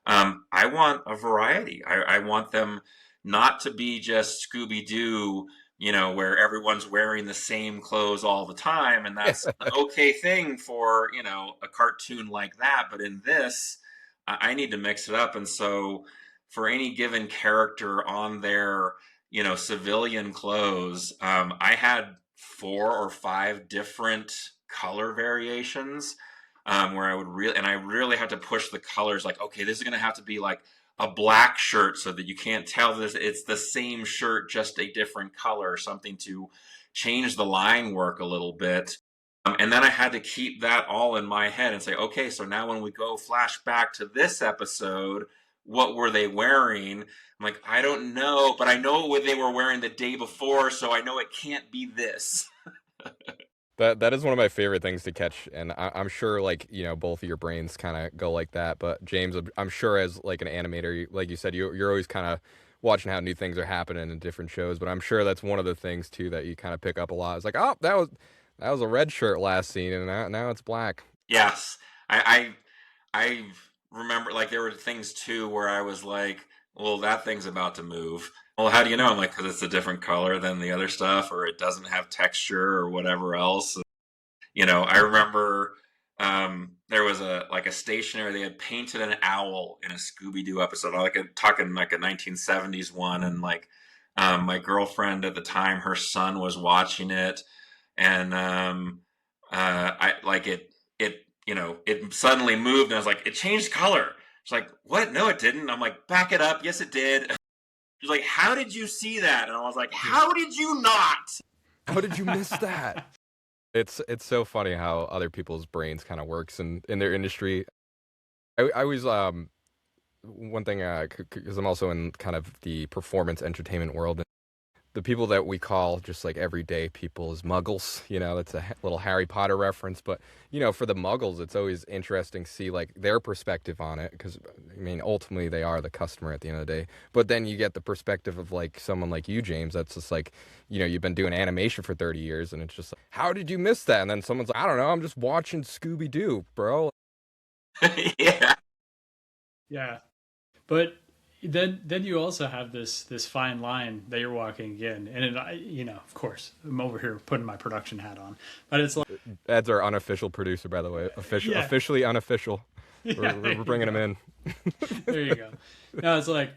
I want a variety. I want them not to be just Scooby-Doo, where everyone's wearing the same clothes all the time. And that's an okay thing for, a cartoon like that. But in this, I need to mix it up. And so for any given character on their, civilian clothes, I had 4 or 5 different color variations, where I really had to push the colors. Like, okay, this is going to have to be like a black shirt so that you can't tell this it's the same shirt, just a different color, or something to change the line work a little bit. And then I had to keep that all in my head and say, okay, so now when we go flash back to this episode, what were they wearing? I'm like, I don't know, but I know what they were wearing the day before, so I know it can't be this. That is one of my favorite things to catch, and I'm sure, like, both of your brains kind of go like that. But James, I'm sure as like an animator, like you said, you're always kind of watching how new things are happening in different shows. But I'm sure that's one of the things too that you kind of pick up a lot. It's like, oh, that was a red shirt last scene, and now it's black. Yes, I remember, like, there were things too where I was like, well, that thing's about to move. Well, how do you know? I'm like, because it's a different color than the other stuff, or it doesn't have texture, or whatever else. I remember there was a stationery. They had painted an owl in a Scooby-Doo episode, talking like a 1970s one, and like my girlfriend at the time, her son was watching it, and I like it. It suddenly moved, and I was like, it changed color. It's like, what? No, it didn't. I'm like, back it up. Yes, it did. She's like, how did you see that? And I was like, how did you not? How did you miss that? It's so funny how other people's brains kind of works in their industry. I was one thing because I'm also in kind of the performance entertainment world. The people that we call just like everyday people is muggles. That's a little Harry Potter reference. But, for the muggles, it's always interesting to see like their perspective on it. Because, I mean, ultimately they are the customer at the end of the day. But then you get the perspective of like someone like you, James, that's just like, you've been doing animation for 30 years. And it's just like, how did you miss that? And then someone's like, I don't know, I'm just watching Scooby-Doo, bro. Yeah. Yeah. But then you also have this fine line that you're walking again, and of course, I'm over here putting my production hat on, but it's like Ed's our unofficial producer, by the way, officially unofficial. We're bringing him in. There you go. Now it's like,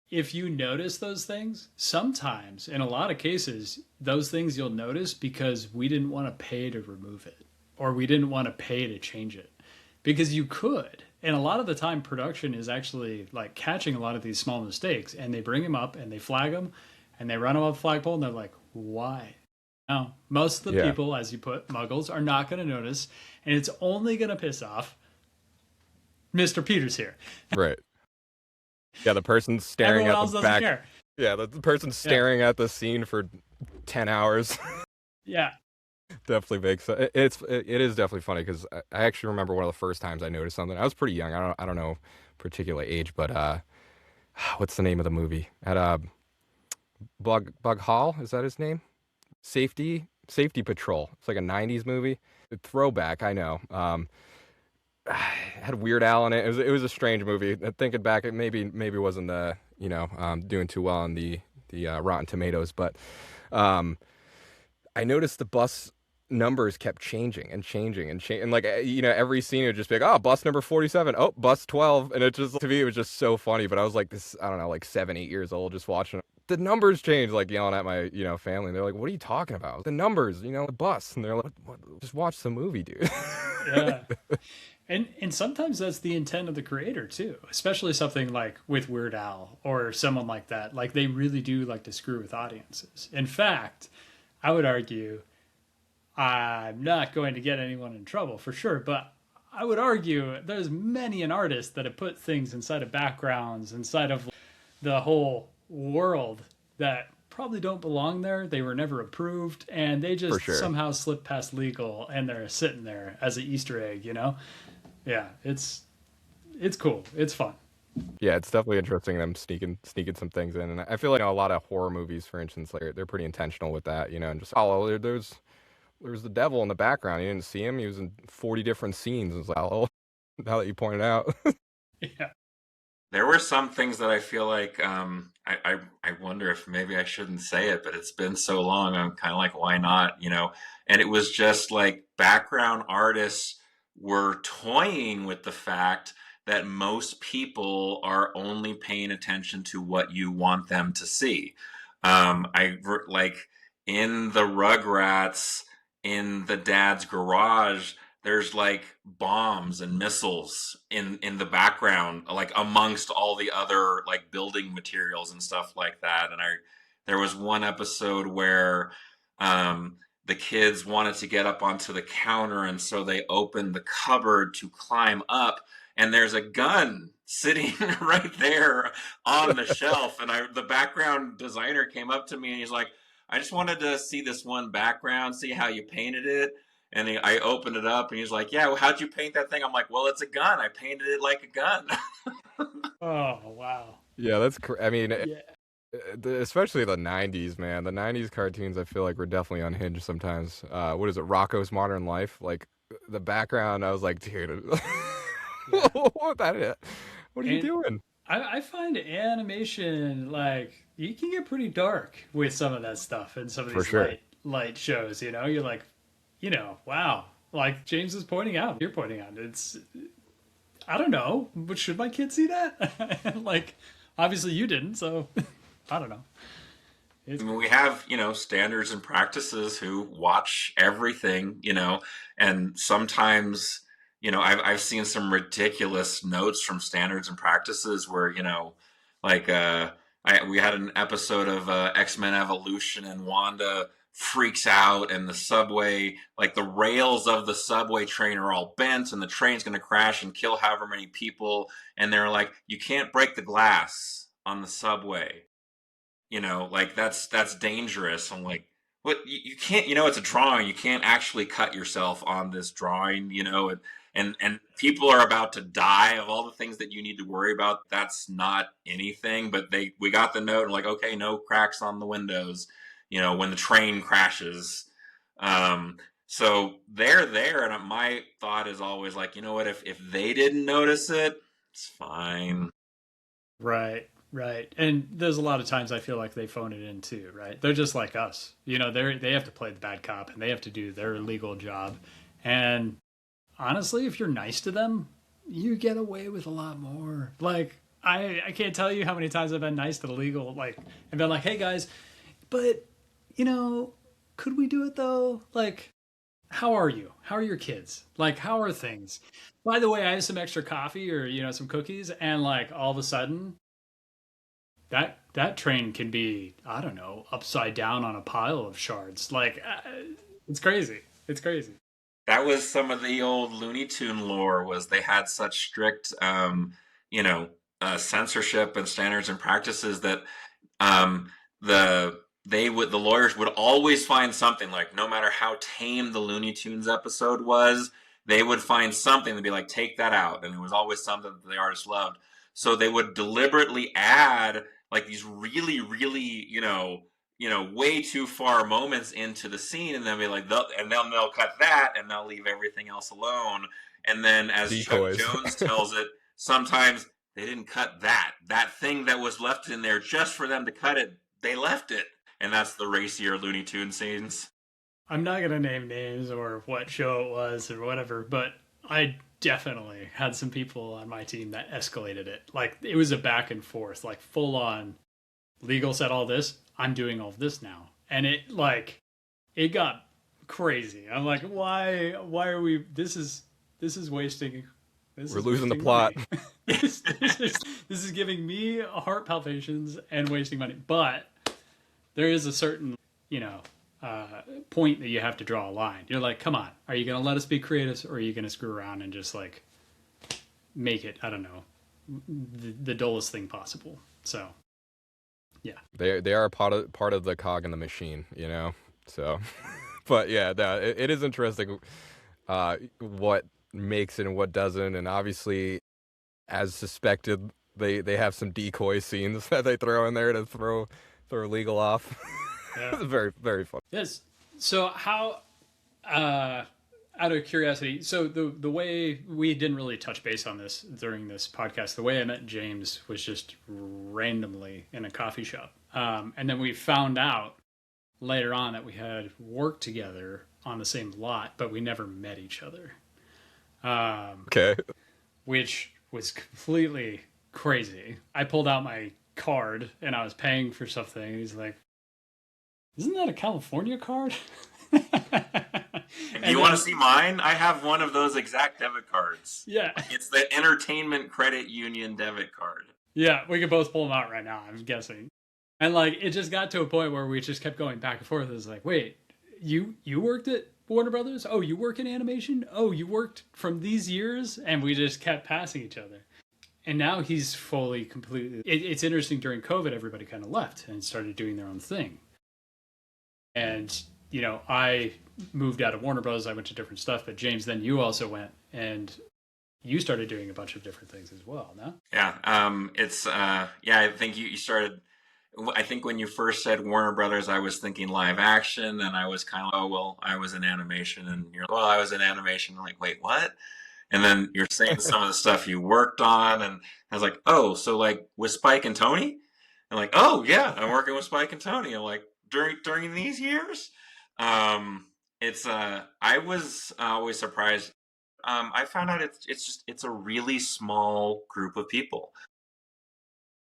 if you notice those things, sometimes in a lot of cases, those things you'll notice because we didn't want to pay to remove it, or we didn't want to pay to change it, because you could. And a lot of the time, production is actually like catching a lot of these small mistakes, and they bring them up and they flag them and they run them up the flagpole, and they're like, why? Now, most of the people, as you put, muggles, are not going to notice, and it's only going to piss off Mr. Peters here. Right. Yeah, the person staring at the back. Care. Yeah, the person staring at the scene for 10 hours. Yeah. Definitely makes it is definitely funny because I actually remember one of the first times I noticed something. I was pretty young. I don't know particular age, but what's the name of the movie? At Bug Hall, is that his name? Safety Patrol. It's like a 90s movie. A throwback, I know. Had Weird Al in it. It was a strange movie. Thinking back, it maybe wasn't doing too well on the Rotten Tomatoes, but I noticed the bus numbers kept changing and like, every scene would just be like, oh, bus number 47, oh, bus 12, and to me it was just so funny. But I was like, this, I don't know, like 7-8 years old, just watching it. The numbers changed, like yelling at my family. They're like, what are you talking about? The numbers, the bus. And they're like, what? Just watch the movie, dude. Yeah. And sometimes that's the intent of the creator too, especially something like with Weird Al or someone like that. Like, they really do like to screw with audiences. In fact, I would argue, I'm not going to get anyone in trouble for sure, but I would argue there's many an artist that have put things inside of backgrounds, inside of the whole world, that probably don't belong there. They were never approved, and they just somehow slipped past legal, and they're sitting there as an Easter egg, Yeah, it's cool. It's fun. Yeah, it's definitely interesting them sneaking some things in, and I feel like a lot of horror movies, for instance, like they're pretty intentional with that, and just there's the devil in the background. You didn't see him; he was in 40 different scenes. It's like, oh, now that you pointed out. Yeah. There were some things that I feel like I wonder if maybe I shouldn't say it, but it's been so long. I'm kind of like, why not? And it was just like background artists were toying with the fact that most people are only paying attention to what you want them to see. Like in the Rugrats, in the dad's garage, there's like bombs and missiles in the background, like amongst all the other like building materials and stuff like that. And there was one episode where the kids wanted to get up onto the counter, and so they opened the cupboard to climb up, and there's a gun sitting right there on the shelf. And the background designer came up to me and he's like, I just wanted to see this one background, see how you painted it. And I opened it up, and he's like, yeah, well, how'd you paint that thing? I'm like, well, it's a gun. I painted it like a gun. Oh, wow. Yeah, that's I mean, especially the 90s, man. The 90s cartoons, I feel like, were definitely unhinged sometimes. What is it, Rocko's Modern Life? Like, the background, I was like, dude, what are you doing? I find animation, like, you can get pretty dark with some of that stuff and some of these light shows, You're like, wow. Like James is pointing out, you're pointing out, it's, I don't know, but should my kids see that? Like, obviously you didn't, so I don't know. We have, standards and practices who watch everything, and sometimes, I've seen some ridiculous notes from standards and practices where, like, we had an episode of X-Men Evolution, and Wanda freaks out, and the subway, like the rails of the subway train are all bent, and the train's going to crash and kill however many people. And they're like, you can't break the glass on the subway. Like that's dangerous. I'm like, what? You can't, it's a drawing. You can't actually cut yourself on this drawing, and people are about to die. Of all the things that you need to worry about, that's not anything. But we got the note and like, okay, no cracks on the windows, when the train crashes. So they're there, and my thought is always like, you know what, if they didn't notice it, it's fine. Right. Right. And there's a lot of times I feel like they phone it in too, right? They're just like us. They have to play the bad cop, and they have to do their legal job. And honestly, if you're nice to them, you get away with a lot more. Like, I can't tell you how many times I've been nice to the legal, like, and been like, hey guys, but, could we do it though? Like, how are you? How are your kids? Like, how are things? By the way, I have some extra coffee or, some cookies. And like, all of a sudden, that train can be, I don't know, upside down on a pile of shards. Like, it's crazy. It's crazy. That was some of the old Looney Tune lore, was they had such strict, censorship and standards and practices that the lawyers would always find something. Like, no matter how tame the Looney Tunes episode was, they would find something to be like, take that out. And it was always something that the artist loved. So they would deliberately add like these really, really, way too far moments into the scene, and then be like, they'll cut that, and they'll leave everything else alone. And then, as Decoys. Chuck Jones tells it, sometimes they didn't cut that thing that was left in there just for them to cut it. They left it, and that's the racier Looney Tune scenes. I'm not gonna name names or what show it was or whatever, but I definitely had some people on my team that escalated it. Like, it was a back and forth, like full on legal said all this, I'm doing all this now. And it got crazy. I'm like, why are we, this is wasting. We're losing the plot. this is giving me heart palpitations and wasting money. But there is a certain, point that you have to draw a line. You're like, come on, are you going to let us be creative, or are you going to screw around and just like make it, I don't know, the dullest thing possible? So, yeah, they are part of the cog in the machine, So, but yeah, it is interesting what makes it and what doesn't, and obviously, as suspected, they have some decoy scenes that they throw in there to throw legal off. Yeah. It's very, very fun. Yes. So how, out of curiosity, so the way we didn't really touch base on this during this podcast, the way I met James was just randomly in a coffee shop. And then we found out later on that we had worked together on the same lot, but we never met each other. Okay. Which was completely crazy. I pulled out my card and I was paying for something. And he's like, isn't that a California card? You want to see mine? I have one of those exact debit cards. Yeah. It's the Entertainment Credit Union debit card. Yeah, we could both pull them out right now, I'm guessing. And like, it just got to a point where we just kept going back and forth. It was like, wait, you worked at Warner Brothers? Oh, you work in animation? Oh, you worked from these years? And we just kept passing each other. And now he's completely... It's interesting, during COVID, everybody kind of left and started doing their own thing. And, I moved out of Warner Bros. I went to different stuff. But James, then you also went and you started doing a bunch of different things as well, no? Yeah. I think you started... I think when you first said Warner Brothers, I was thinking live action. And I was kind of, oh, well, I was in animation. And you're like, well, I was in animation. I'm like, wait, what? And then you're saying some of the stuff you worked on. And I was like, oh, so like with Spike and Tony? And like, oh, yeah, I'm working with Spike and Tony. I'm like, during these years? I was always surprised. I found out it's a really small group of people.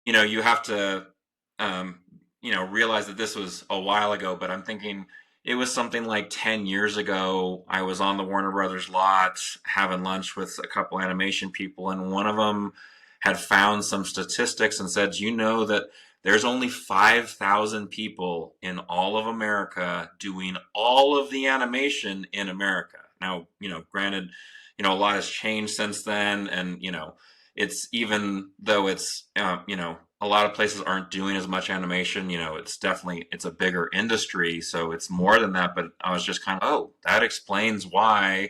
You have to, realize that this was a while ago, but I'm thinking it was something like 10 years ago. I was on the Warner Brothers lot having lunch with a couple animation people, and one of them had found some statistics and said, that there's only 5,000 people in all of America doing all of the animation in America. Now, granted, a lot has changed since then, and it's, even though it's a lot of places aren't doing as much animation, it's a bigger industry, so it's more than that. But I was just kind of, oh, that explains why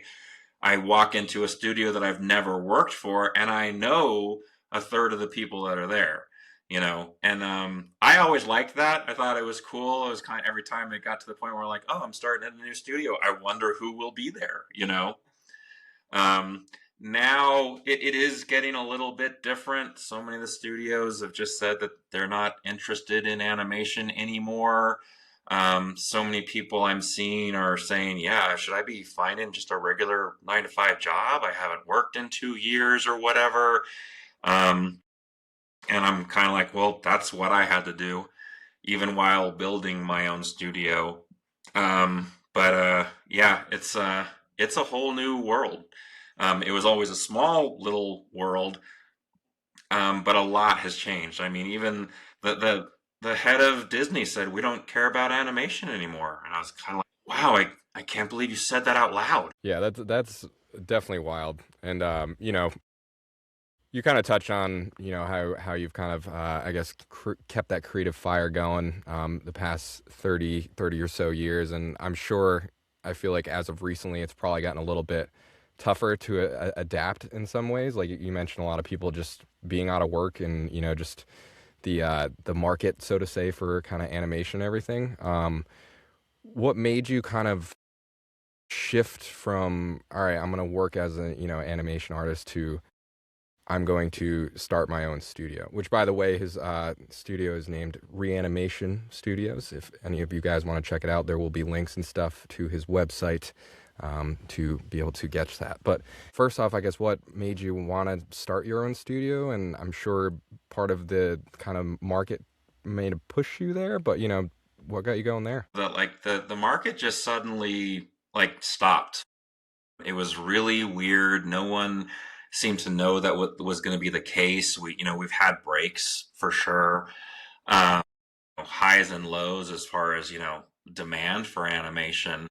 I walk into a studio that I've never worked for, and I know a third of the people that are there. And I always liked that. I thought it was cool. It was kind of, every time it got to the point where, like, oh, I'm starting at a new studio, I wonder who will be there. um, Now it is getting a little bit different. So many of the studios have just said that they're not interested in animation anymore. So many people I'm seeing are saying, yeah, should I be finding just a regular 9 to 5 job? I haven't worked in 2 years or whatever. And I'm kind of like, well, that's what I had to do, even while building my own studio. But yeah, it's a whole new world. It was always a small little world, but a lot has changed. I mean, even the head of Disney said we don't care about animation anymore, and I was kind of like, wow, I can't believe you said that out loud. Yeah, that's definitely wild. And you kind of touch on how you've kind of I guess kept that creative fire going the past 30 or so years, and I feel like as of recently it's probably gotten a little bit tougher to adapt in some ways. Like you mentioned, a lot of people just being out of work, and just the market, so to say, for kind of animation and everything. What made you kind of shift from, all right, I'm going to work as a animation artist, to I'm going to start my own studio? Which, by the way, his studio is named Reanimation Studios. If any of you guys want to check it out, there will be links and stuff to his website to be able to get that. But first off, I guess, what made you want to start your own studio? And I'm sure part of the kind of market may have pushed you there, but what got you going there? The market just suddenly stopped. It was really weird. No one seemed to know that what was going to be the case. We've had breaks for sure, highs and lows as far as demand for animation.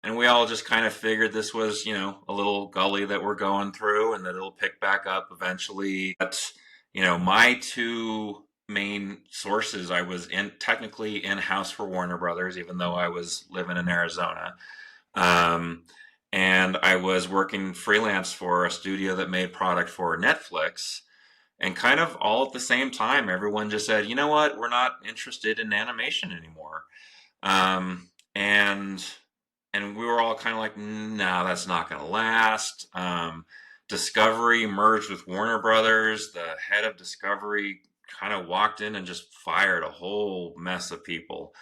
And we all just kind of figured this was, a little gully that we're going through, and that it'll pick back up eventually. But, my two main sources, I was technically in-house for Warner Brothers, even though I was living in Arizona. And I was working freelance for a studio that made product for Netflix. And kind of all at the same time, everyone just said, you know what, we're not interested in animation anymore. And we were all kind of like, no, that's not going to last. Discovery merged with Warner Brothers. The head of Discovery kind of walked in and just fired a whole mess of people,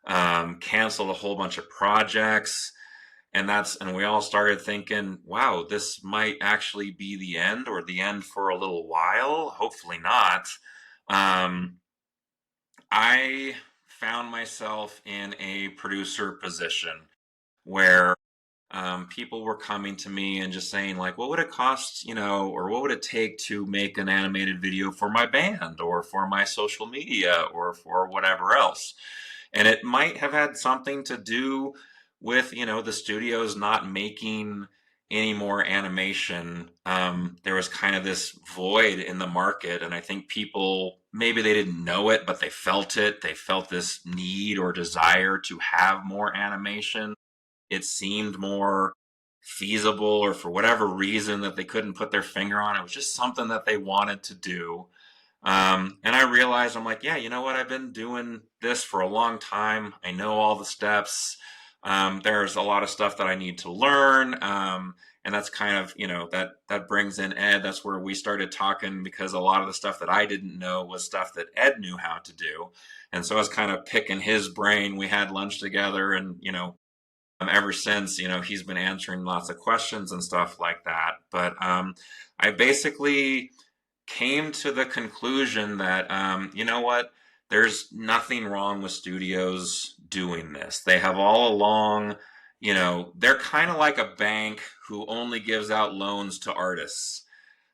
canceled a whole bunch of projects. And we all started thinking, wow, this might actually be the end, or the end for a little while. Hopefully not. I found myself in a producer position where people were coming to me and just saying, like, what would it cost, or what would it take to make an animated video for my band, or for my social media, or for whatever else. And it might have had something to do with, the studios not making any more animation. There was kind of this void in the market, and I think people, maybe they didn't know it, but they felt it. They felt this need or desire to have more animation. It seemed more feasible, or for whatever reason that they couldn't put their finger on, it was just something that they wanted to do. And I realized, I'm like, yeah, you know what? I've been doing this for a long time. I know all the steps. There's a lot of stuff that I need to learn. And that's kind of, that brings in Ed. That's where we started talking, because a lot of the stuff that I didn't know was stuff that Ed knew how to do. And so I was kind of picking his brain. We had lunch together, and, ever since, he's been answering lots of questions and stuff like that. But I basically came to the conclusion that, you know what, there's nothing wrong with studios doing this. They have all along, they're kind of like a bank who only gives out loans to artists.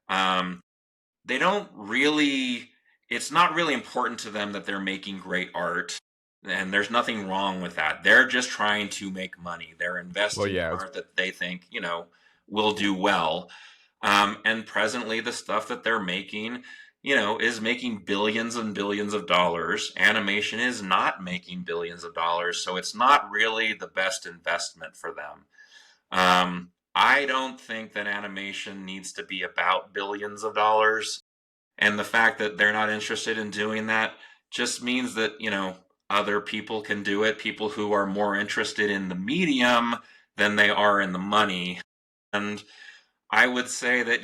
They don't really it's not really important to them that they're making great art, and there's nothing wrong with that. They're just trying to make money. They're Well, investing in yeah, art that they think, will do well. And presently, the stuff that they're making, is making billions and billions of dollars. Animation is not making billions of dollars, so it's not really the best investment for them. I don't think that animation needs to be about billions of dollars. And the fact that they're not interested in doing that just means that, other people can do it, people who are more interested in the medium than they are in the money. And I would say that,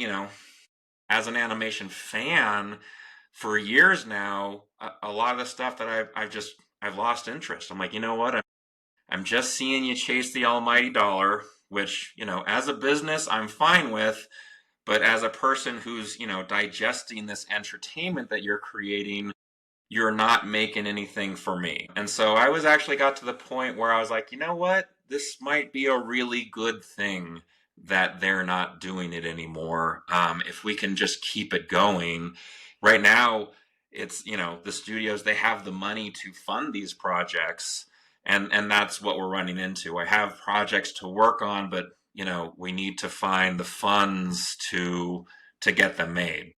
as an animation fan for years now, a lot of the stuff that I've lost interest. I'm like, you know what? I'm just seeing you chase the almighty dollar, which, as a business, I'm fine with. But as a person who's, digesting this entertainment that you're creating, you're not making anything for me. And so I was actually got to the point where I was like, you know what? This might be a really good thing that they're not doing it anymore. If we can just keep it going. Right now, it's, the studios, they have the money to fund these projects. And that's what we're running into. I have projects to work on, but we need to find the funds to get them made.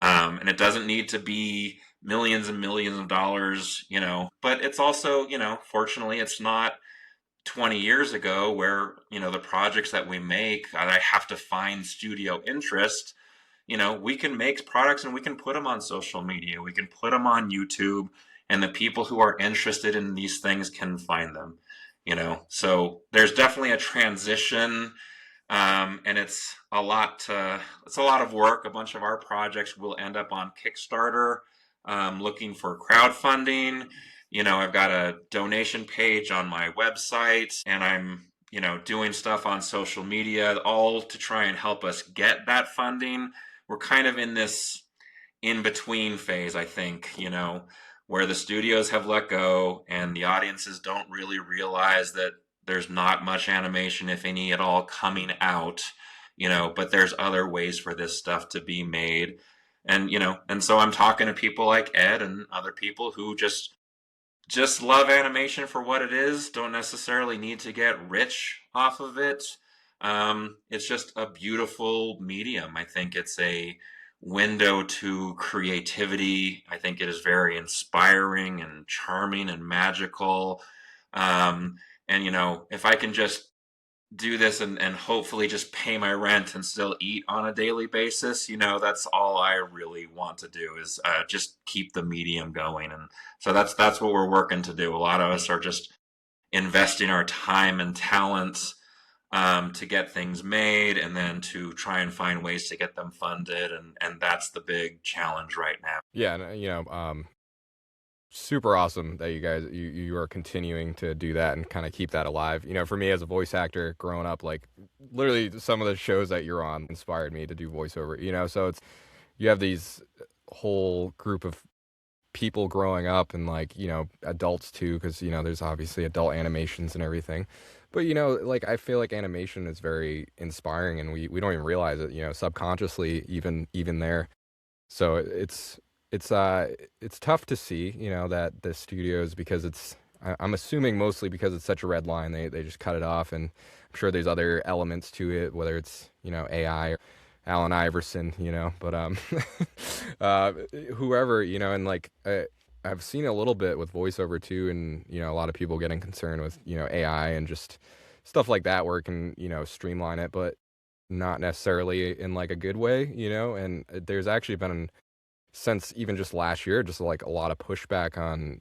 And it doesn't need to be millions and millions of dollars, but it's also, fortunately, it's not 20 years ago where, the projects that we make, I have to find studio interest. We can make products and we can put them on social media. We can put them on YouTube, and the people who are interested in these things can find them, So there's definitely a transition, and it's a lot of work. A bunch of our projects will end up on Kickstarter, looking for crowdfunding. I've got a donation page on my website, and I'm, doing stuff on social media, all to try and help us get that funding. We're kind of in this in-between phase, I think, where the studios have let go and the audiences don't really realize that there's not much animation, if any at all, coming out, but there's other ways for this stuff to be made. And so I'm talking to people like Ed and other people who just love animation for what it is, don't necessarily need to get rich off of it. It's just a beautiful medium. I think it's a window to creativity. I think it is very inspiring and charming and magical. And if I can just do this and hopefully just pay my rent and still eat on a daily basis, that's all I really want to do is just keep the medium going. And so that's what we're working to do. A lot of us are just investing our time and talents to get things made, and then to try and find ways to get them funded, and that's the big challenge right now. Yeah, and super awesome that you guys you are continuing to do that and kind of keep that alive. For me as a voice actor growing up, like literally some of the shows that you're on inspired me to do voiceover. So it's you have these whole group of people growing up, and like adults too, because there's obviously adult animations and everything. But like I feel like animation is very inspiring, and we don't even realize it, subconsciously, even there. So it's tough to see, that the studios, because I'm assuming mostly because it's such a red line, they just cut it off, and I'm sure there's other elements to it, whether it's AI or Allen Iverson, but whoever, and like I've seen a little bit with voiceover too, and a lot of people getting concerned with AI and just stuff like that where it can streamline it, but not necessarily in like a good way, and there's actually been, since even just last year, just like a lot of pushback on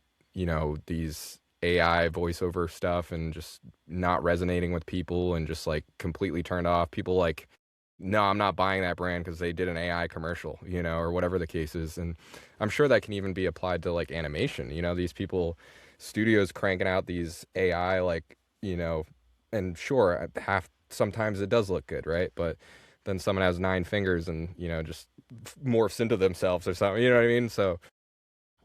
these AI voiceover stuff, and just not resonating with people, and just like completely turned off. People like, no, I'm not buying that brand because they did an AI commercial, or whatever the case is. And I'm sure that can even be applied to like animation. These studios cranking out these AI, like, and sure, sometimes it does look good, right? But then someone has 9 fingers and, just morphs into themselves or something, you know what I mean? So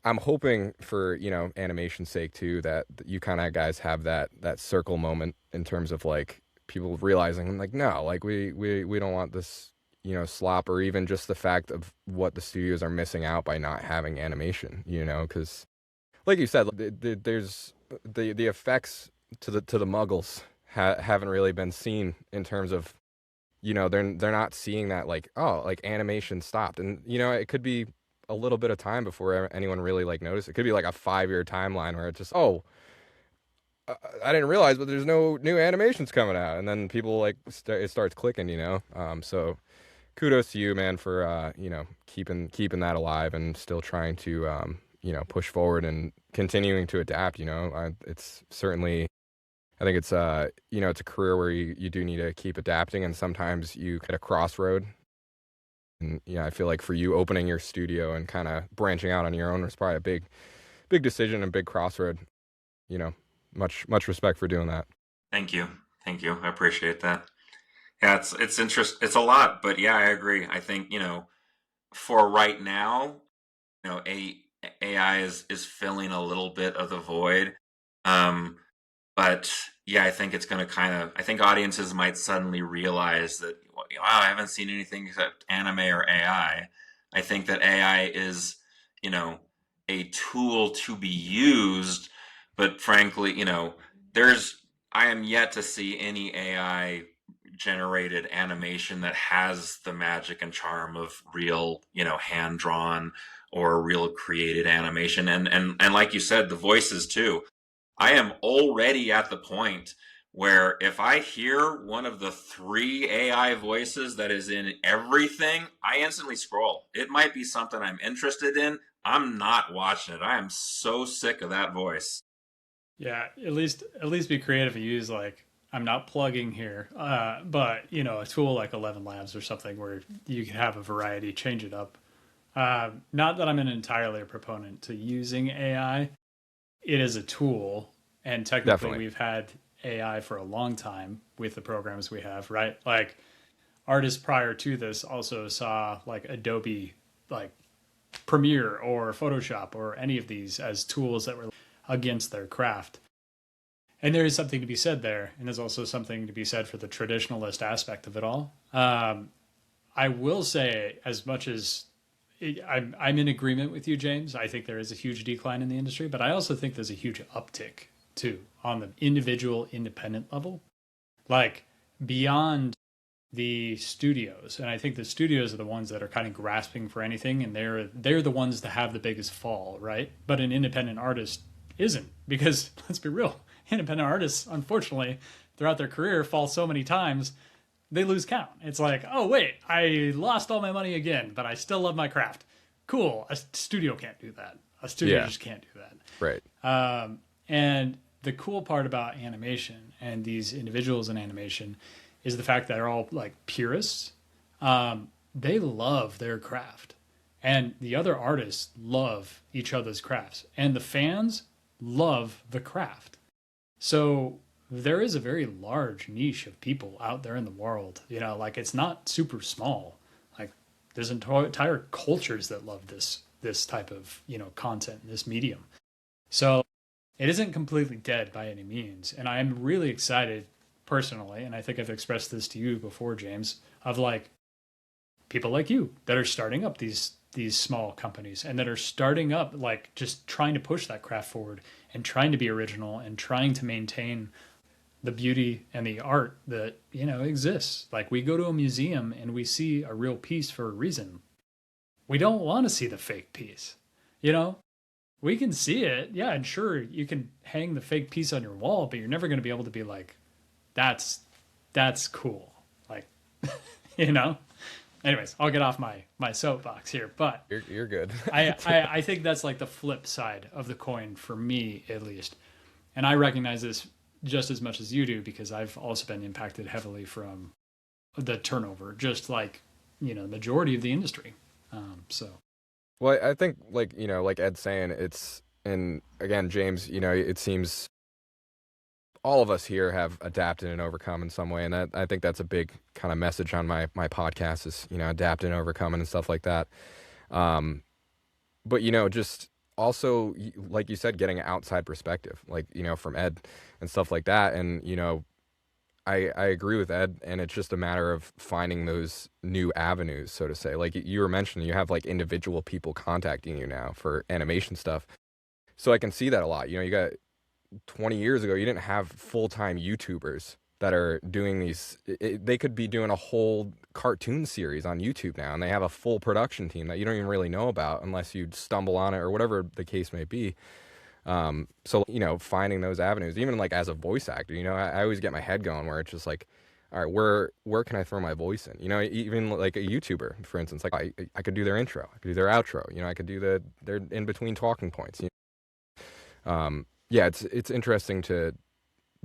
I'm hoping for, animation's sake too, that you kind of guys have that circle moment in terms of like people realizing like, no, like we don't want this, slop, or even just the fact of what the studios are missing out by not having animation, because like you said, there's the effects to the muggles haven't really been seen in terms of, they're not seeing that, like, oh, like animation stopped. And it could be a little bit of time before anyone really like noticed. It could be like a 5-year timeline where it's just, oh, I didn't realize, but there's no new animations coming out, and then people like it starts clicking, so kudos to you, man, for keeping that alive and still trying to push forward and continuing to adapt. It's certainly, I think it's it's a career where you do need to keep adapting, and sometimes you hit a crossroad. And I feel like for you, opening your studio and kind of branching out on your own was probably a big decision and big crossroad. Much respect for doing that. Thank you. I appreciate that. Yeah, it's it's a lot, but yeah, I agree. I think, for right now, AI is filling a little bit of the void. But yeah, I think it's going to I think audiences might suddenly realize that, wow, I haven't seen anything except anime or AI. I think that AI is, a tool to be used, but frankly, I am yet to see any AI generated animation that has the magic and charm of real, hand drawn or real created animation. And like you said, the voices too. I am already at the point where if I hear one of the 3 AI voices that is in everything, I instantly scroll. It might be something I'm interested in. I'm not watching it. I am so sick of that voice. Yeah, at least be creative and use, like, I'm not plugging here, but a tool like 11 Labs or something where you can have a variety, change it up. Not that I'm an entirely a proponent to using AI. It is a tool, and technically Definitely. we've had AI for a long time with the programs we have, right? Like, artists prior to this also saw like Adobe, like Premiere or Photoshop or any of these as tools that were against their craft. And there is something to be said there, and there's also something to be said for the traditionalist aspect of it all. I will say, as much as I'm in agreement with you, James. I think there is a huge decline in the industry, but I also think there's a huge uptick too on the individual independent level, like beyond the studios. And I think the studios are the ones that are kind of grasping for anything, and they're the ones that have the biggest fall, right? But an independent artist isn't, because let's be real, independent artists, unfortunately, throughout their career fall so many times they lose count. It's like, oh wait, I lost all my money again, but I still love my craft. Cool. A studio can't do that. A studio just can't do that. Right. And the cool part about animation and these individuals in animation is the fact that they're all like purists. They love their craft, and the other artists love each other's crafts, and the fans love the craft. So there is a very large niche of people out there in the world. Like, it's not super small. Like, there's entire cultures that love this type of content, this medium. So it isn't completely dead by any means. And I am really excited personally, and I think I've expressed this to you before, James, of like people like you that are starting up these small companies and that are starting up, like, just trying to push that craft forward and trying to be original and trying to maintain the beauty and the art that exists. Like, we go to a museum and we see a real piece for a reason. We don't want to see the fake piece. We can see it, yeah, and sure, you can hang the fake piece on your wall, but you're never going to be able to be like, that's cool, like, Anyways, I'll get off my soapbox here, but you're good. I think that's like the flip side of the coin for me, at least, and I recognize this just as much as you do, because I've also been impacted heavily from the turnover, just like the majority of the industry. Well, I think, like like Ed's saying, it's, and again, James, it seems all of us here have adapted and overcome in some way, and I think that's a big kind of message on my podcast is adapt and overcoming and stuff like that. But just also, like you said, getting an outside perspective, like from Ed and stuff like that, and I agree with Ed, and it's just a matter of finding those new avenues, so to say. Like you were mentioning, you have like individual people contacting you now for animation stuff. So I can see that a lot. You got 20 years ago, you didn't have full-time YouTubers that are doing these. They could be doing a whole cartoon series on YouTube now, and they have a full production team that you don't even really know about unless you stumble on it or whatever the case may be. So, finding those avenues, even like as a voice actor, I always get my head going where it's just like, all right, where can I throw my voice in? Even like a YouTuber, for instance, like I could do their intro, I could do their outro, I could do their in between talking points. Yeah, it's interesting to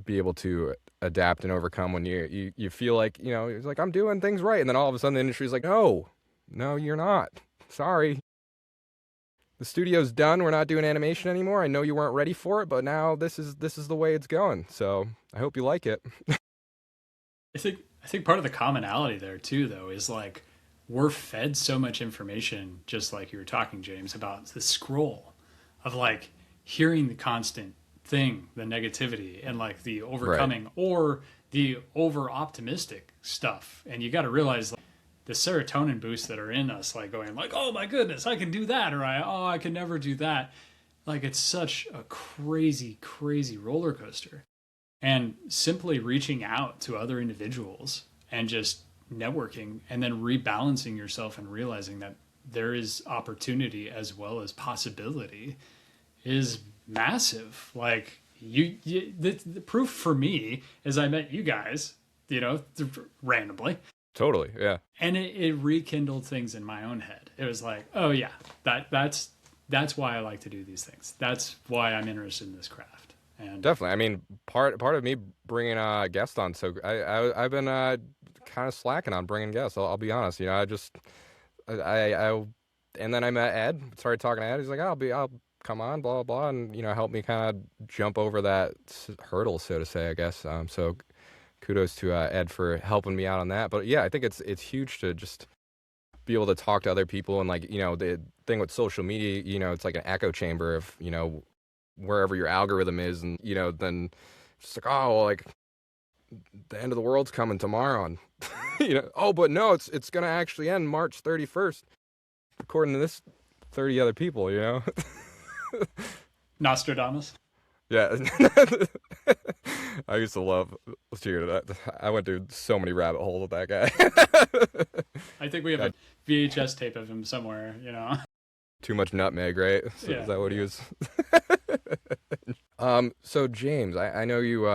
be able to adapt and overcome when you feel like, it's like I'm doing things right. And then all of a sudden the industry's like, no, you're not. Sorry. The studio's done. We're not doing animation anymore. I know you weren't ready for it, but now this is the way it's going. So I hope you like it. I think part of the commonality there too, though, is like we're fed so much information, just like you were talking, James, about the scroll of like hearing the constant thing, the negativity, and like the overcoming Right. or the over optimistic stuff. And you got to realize like, the serotonin boosts that are in us, like going like, oh my goodness, I can do that, or I can never do that. Like it's such a crazy, crazy roller coaster. And simply reaching out to other individuals and just networking and then rebalancing yourself and realizing that there is opportunity as well as possibility is massive. Like the proof for me is I met you guys, randomly, Totally. Yeah. and it rekindled things in my own head. It was like, oh yeah, that's why I like to do these things. That's why I'm interested in this craft. And Definitely. I mean, part of me bringing a guest on, so I've been kind of slacking on bringing guests. I'll be honest. I and then I met Ed. Started talking to Ed. He's like, I'll come on, blah blah blah, and help me kind of jump over that hurdle, so to say, I guess. So kudos to Ed for helping me out on that. But yeah, I think it's huge to just be able to talk to other people, and like the thing with social media, it's like an echo chamber of wherever your algorithm is, and then it's like, oh well, like the end of the world's coming tomorrow, and oh but no, it's gonna actually end March 31st according to this 30 other people. Nostradamus. Yeah. I used to love listening to that. I went through so many rabbit holes with that guy. I think we have a VHS tape of him somewhere, Too much nutmeg, right? So Yeah. is that what he was? So James, I know you,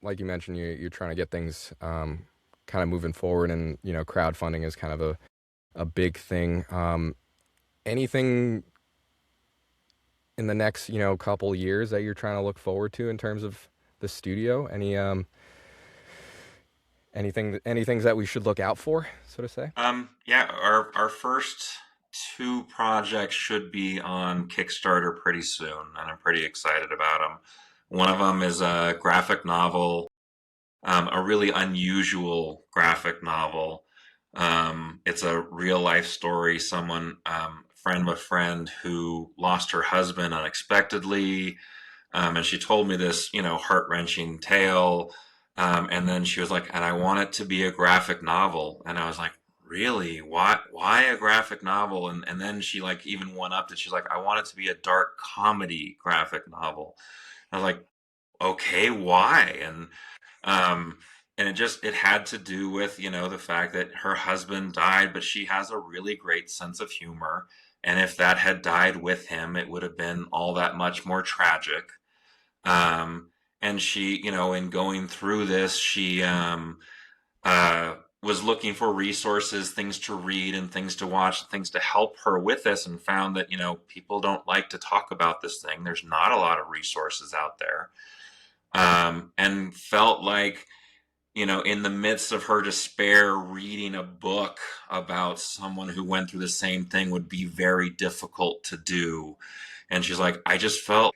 like you mentioned, you're trying to get things kind of moving forward, and crowdfunding is kind of a big thing. Anything in the next couple years that you're trying to look forward to in terms of the studio? Anything that we should look out for, so to say? Yeah, our first two projects should be on Kickstarter pretty soon, and I'm pretty excited about them. One of them is a graphic novel, a really unusual graphic novel. It's a real life story. Someone, friend of a friend who lost her husband unexpectedly. And she told me this, heart-wrenching tale. And then she was like, and I want it to be a graphic novel. And I was like, really? Why a graphic novel? And then she like even went up to, she's like, I want it to be a dark comedy graphic novel. I was like, okay, why? And it had to do with, the fact that her husband died, but she has a really great sense of humor. And if that had died with him, it would have been all that much more tragic. And she, in going through this, she was looking for resources, things to read and things to watch, things to help her with this, and found that, people don't like to talk about this thing. There's not a lot of resources out there. And felt like, in the midst of her despair, reading a book about someone who went through the same thing would be very difficult to do. And she's like, I just felt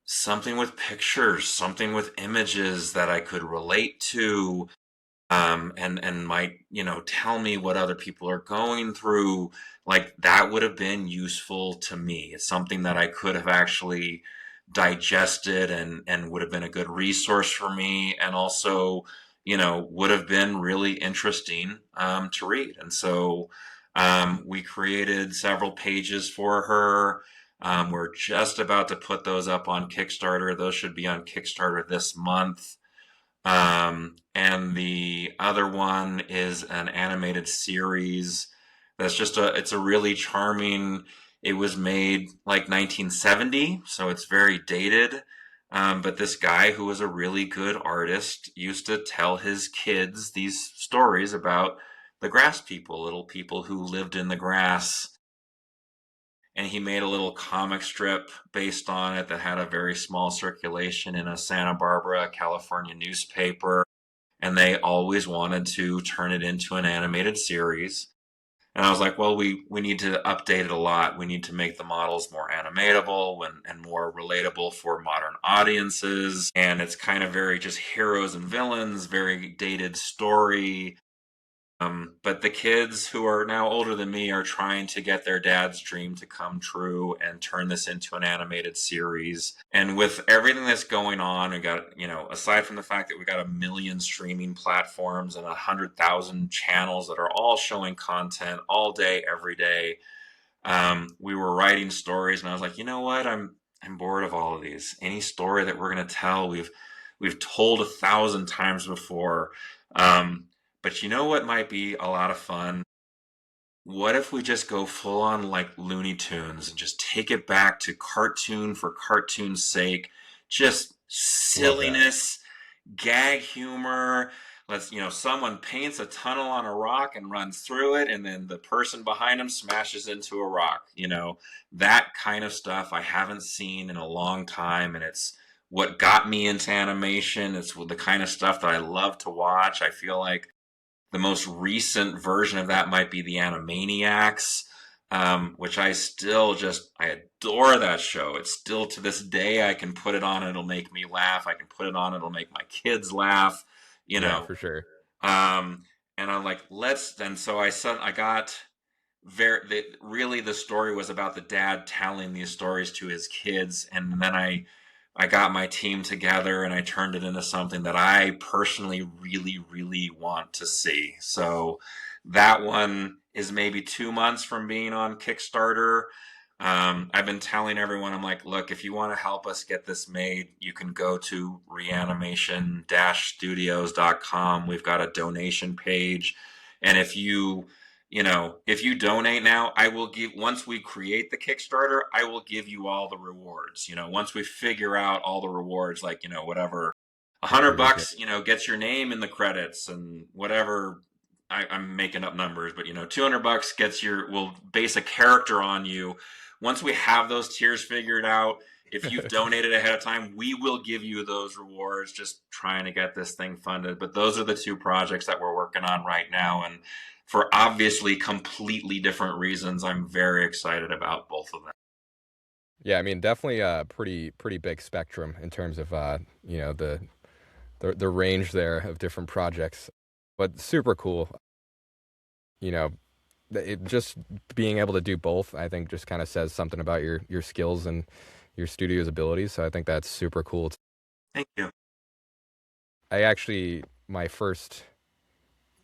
something with pictures, something with images that I could relate to, and might, tell me what other people are going through. Like that would have been useful to me. It's something that I could have actually digested and would have been a good resource for me. And also, would have been really interesting to read. And so we created several pages for her. We're just about to put those up on Kickstarter. Those should be on Kickstarter this month. And the other one is an animated series that's it's a really charming, it was made like 1970, so it's very dated. But this guy who was a really good artist used to tell his kids these stories about the grass people, little people who lived in the grass, and he made a little comic strip based on it that had a very small circulation in a Santa Barbara, California newspaper. And they always wanted to turn it into an animated series. And I was like, well, we need to update it a lot. We need to make the models more animatable and more relatable for modern audiences. And it's kind of very just heroes and villains, very dated story. But the kids who are now older than me are trying to get their dad's dream to come true and turn this into an animated series. And with everything that's going on, we got, aside from the fact that we got 1 million streaming platforms and 100,000 channels that are all showing content all day, every day, we were writing stories, and I was like, you know what? I'm bored of all of these. Any story that we're going to tell, we've told 1,000 times before. But you know what might be a lot of fun? What if we just go full on like Looney Tunes and just take it back to cartoon for cartoon's sake? Just silliness, gag humor. Someone paints a tunnel on a rock and runs through it, and then the person behind them smashes into a rock. That kind of stuff I haven't seen in a long time, and it's what got me into animation. It's the kind of stuff that I love to watch. I feel like the most recent version of that might be the Animaniacs, which I adore that show. It's still, to this day, I can put it on, it'll make me laugh. I can put it on, it'll make my kids laugh, Yeah, for sure. And I'm like, so I got really the story was about the dad telling these stories to his kids. And then I got my team together and I turned it into something that I personally really, really want to see. So that one is maybe 2 months from being on Kickstarter. I've been telling everyone, I'm like, look, if you want to help us get this made, you can go to reanimation-studios.com. We've got a donation page. And if you donate now, once we create the Kickstarter, I will give you all the rewards. Once we figure out all the rewards, like, whatever, $100, gets your name in the credits, and whatever, I'm making up numbers, but, $200 we'll base a character on you. Once we have those tiers figured out, if you've donated ahead of time, we will give you those rewards, just trying to get this thing funded. But those are the two projects that we're working on right now. And for obviously completely different reasons, I'm very excited about both of them. Yeah, I mean, definitely a pretty big spectrum in terms of the range there of different projects, but super cool. Just being able to do both, I think, just kind of says something about your skills and your studio's abilities. So I think that's super cool. Thank you. My first,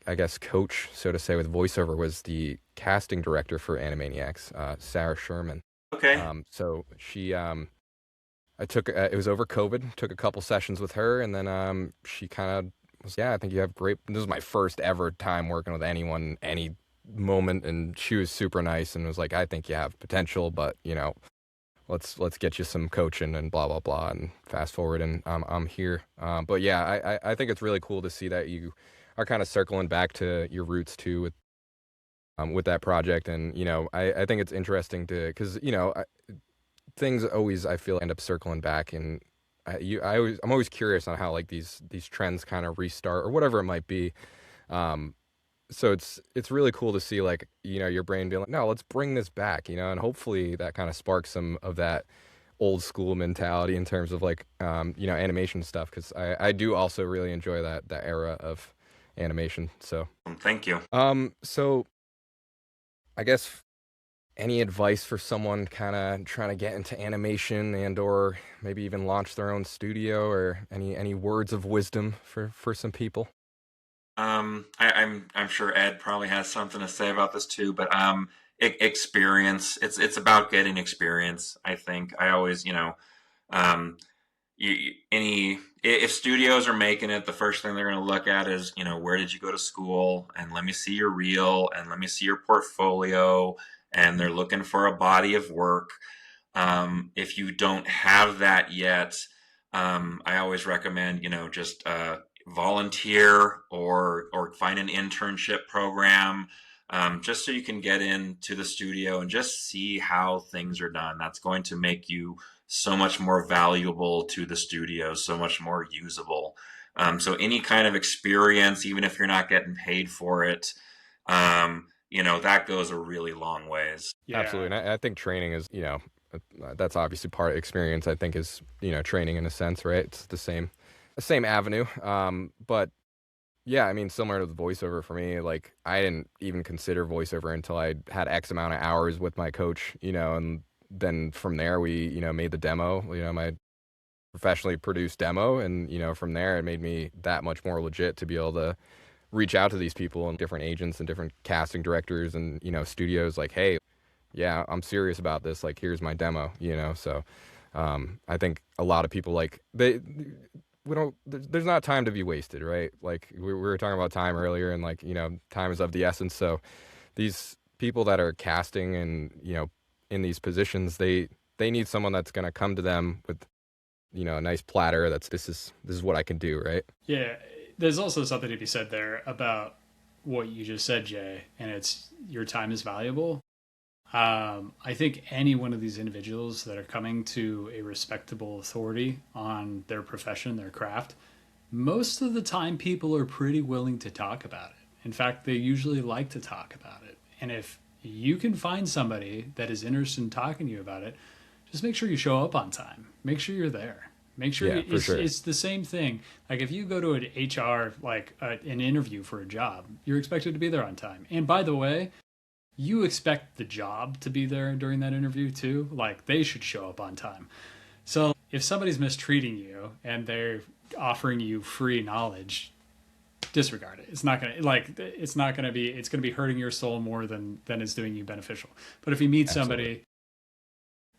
I guess, coach, so to say, with voiceover was the casting director for Animaniacs, Sarah Sherman. Okay. So she, it was over COVID, took a couple sessions with her, and then she kind of was, I think you have great, this was my first ever time working with anyone, any moment, and she was super nice and was like, I think you have potential, but, let's get you some coaching and blah, blah, blah, and fast forward, and I'm here. But yeah, I think it's really cool to see that you are kind of circling back to your roots too with that project. And, I think it's interesting because, things always, I feel, end up circling back. And I'm always curious on how like these trends kind of restart or whatever it might be. So it's really cool to see, like, your brain being like, no, let's bring this back, and hopefully that kind of sparks some of that old school mentality in terms of like, animation stuff. Cause I do also really enjoy that era of animation. So thank you. So I guess any advice for someone kind of trying to get into animation and or maybe even launch their own studio, or any words of wisdom for some people? I'm sure Ed probably has something to say about this too, but experience. It's about getting experience. I think I always, um, any if studios are making it, the first thing they're going to look at is, where did you go to school, and let me see your reel, and let me see your portfolio, and they're looking for a body of work. If you don't have that yet, I always recommend, just volunteer or find an internship program, just so you can get into the studio and just see how things are done. That's going to make you so much more valuable to the studio, so much more usable. So any kind of experience, even if you're not getting paid for it, that goes a really long ways. Yeah. Absolutely. And I think training is, that's obviously part of experience, I think, is, training in a sense, right? It's the same avenue. But yeah, I mean, similar to the voiceover for me, like I didn't even consider voiceover until I had X amount of hours with my coach, and then from there we, made the demo, my professionally produced demo. And, from there it made me that much more legit to be able to reach out to these people and different agents and different casting directors and, studios like, hey, yeah, I'm serious about this. Like, here's my demo, So I think a lot of people we don't, there's not time to be wasted, right? Like we were talking about time earlier, and like, time is of the essence. So these people that are casting and, in these positions, they need someone that's going to come to them with, a nice platter. This is what I can do, right? Yeah. There's also something to be said there about what you just said, Jay, and it's your time is valuable. I think any one of these individuals that are coming to a respectable authority on their profession, their craft, most of the time people are pretty willing to talk about it. In fact, they usually like to talk about it. And if you can find somebody that is interested in talking to you about it, just make sure you show up on time. Make sure you're there. Make sure Yeah, for sure. it's the same thing. Like if you go to an HR, an interview for a job, you're expected to be there on time. And by the way, you expect the job to be there during that interview too. Like they should show up on time. So if somebody's mistreating you and they're offering you free knowledge, disregard it. It's not gonna be. It's gonna be hurting your soul more than it's doing you beneficial. But if you meet Absolutely.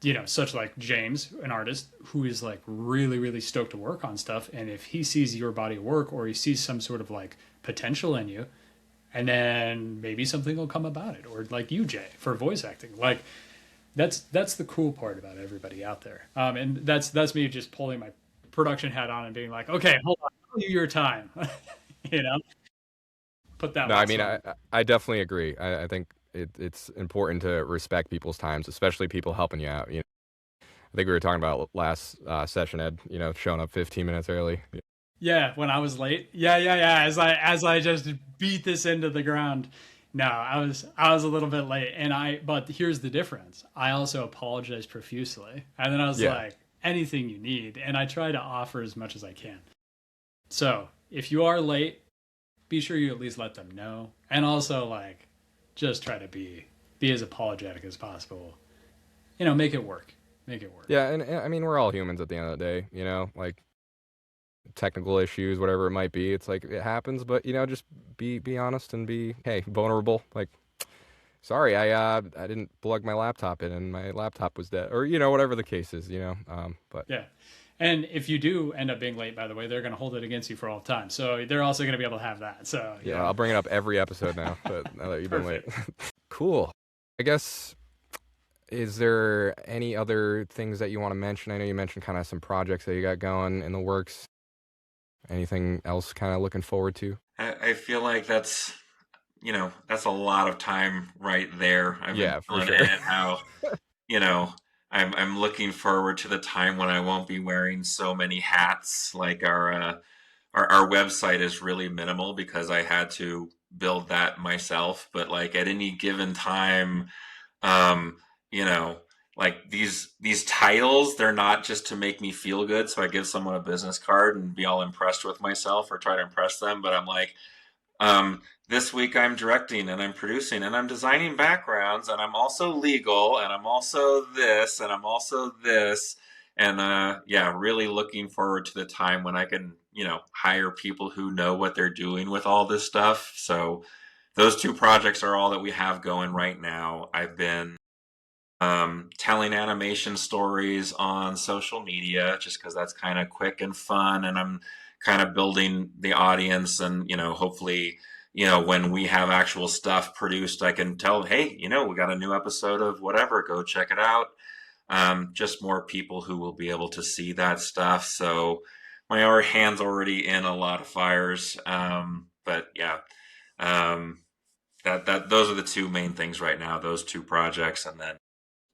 somebody, such like James, an artist who is like really really stoked to work on stuff, and if he sees your body of work or he sees some sort of like potential in you, and then maybe something will come about it, or like you, Jay, for voice acting, like that's the cool part about everybody out there. And that's me just pulling my production hat on and being like, okay, hold on, I'll give you your time. you know Put that No, I last mean, one. I definitely agree. I think it's important to respect people's times, especially people helping you out. I think we were talking about last session, Ed, showing up 15 minutes early. Yeah, when I was late. Yeah. As I just beat this into the ground. No, I was a little bit late, but here's the difference. I also apologized profusely, and then I was Yeah. like, anything you need, and I try to offer as much as I can. So if you are late, be sure you at least let them know, and also like, just try to be as apologetic as possible. Make it work. Make it work. Yeah, and I mean, we're all humans at the end of the day, like technical issues, whatever it might be. It's like it happens, but just be honest and be, hey, vulnerable. Like, sorry, I didn't plug my laptop in and my laptop was dead, or whatever the case is, but Yeah. And if you do end up being late, by the way, they're going to hold it against you for all time. So they're also going to be able to have that. So, yeah, I'll bring it up every episode now, but now that you've been late. Perfect. Cool. I guess, is there any other things that you want to mention? I know you mentioned kind of some projects that you got going in the works. Anything else kind of looking forward to? I feel like that's a lot of time right there. I've been Yeah, for telling sure. Ed how, you know, I'm looking forward to the time when I won't be wearing so many hats. Like our website is really minimal because I had to build that myself. But like at any given time, um, you know, like these titles, they're not just to make me feel good. So I give someone a business card and be all impressed with myself or try to impress them. But I'm like, this week I'm directing and I'm producing and I'm designing backgrounds and I'm also legal and I'm also this and I'm also this. And yeah, really looking forward to the time when I can, hire people who know what they're doing with all this stuff. So those two projects are all that we have going right now. I've been telling animation stories on social media just because that's kind of quick and fun, and I'm kind of building the audience, and hopefully, when we have actual stuff produced, I can tell, hey, we got a new episode of whatever, go check it out. Just more people who will be able to see that stuff. So my hand's already in a lot of fires. But yeah, that those are the two main things right now. Those two projects, and then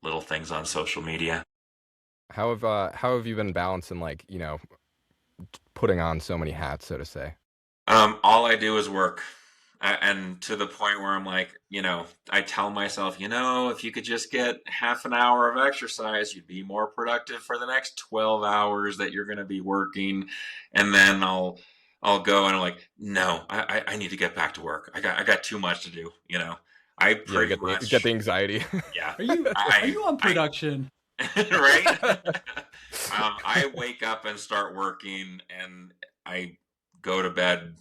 little things on social media. How have you been balancing, like, putting on so many hats, so to say? All I do is work. And to the point where I'm like, I tell myself, if you could just get half an hour of exercise, you'd be more productive for the next 12 hours that you're going to be working. And then I'll go and I'm like, no, I need to get back to work. I got too much to do. I pretty much get the anxiety. Yeah. Are you on production? Right? I wake up and start working, and I go to bed,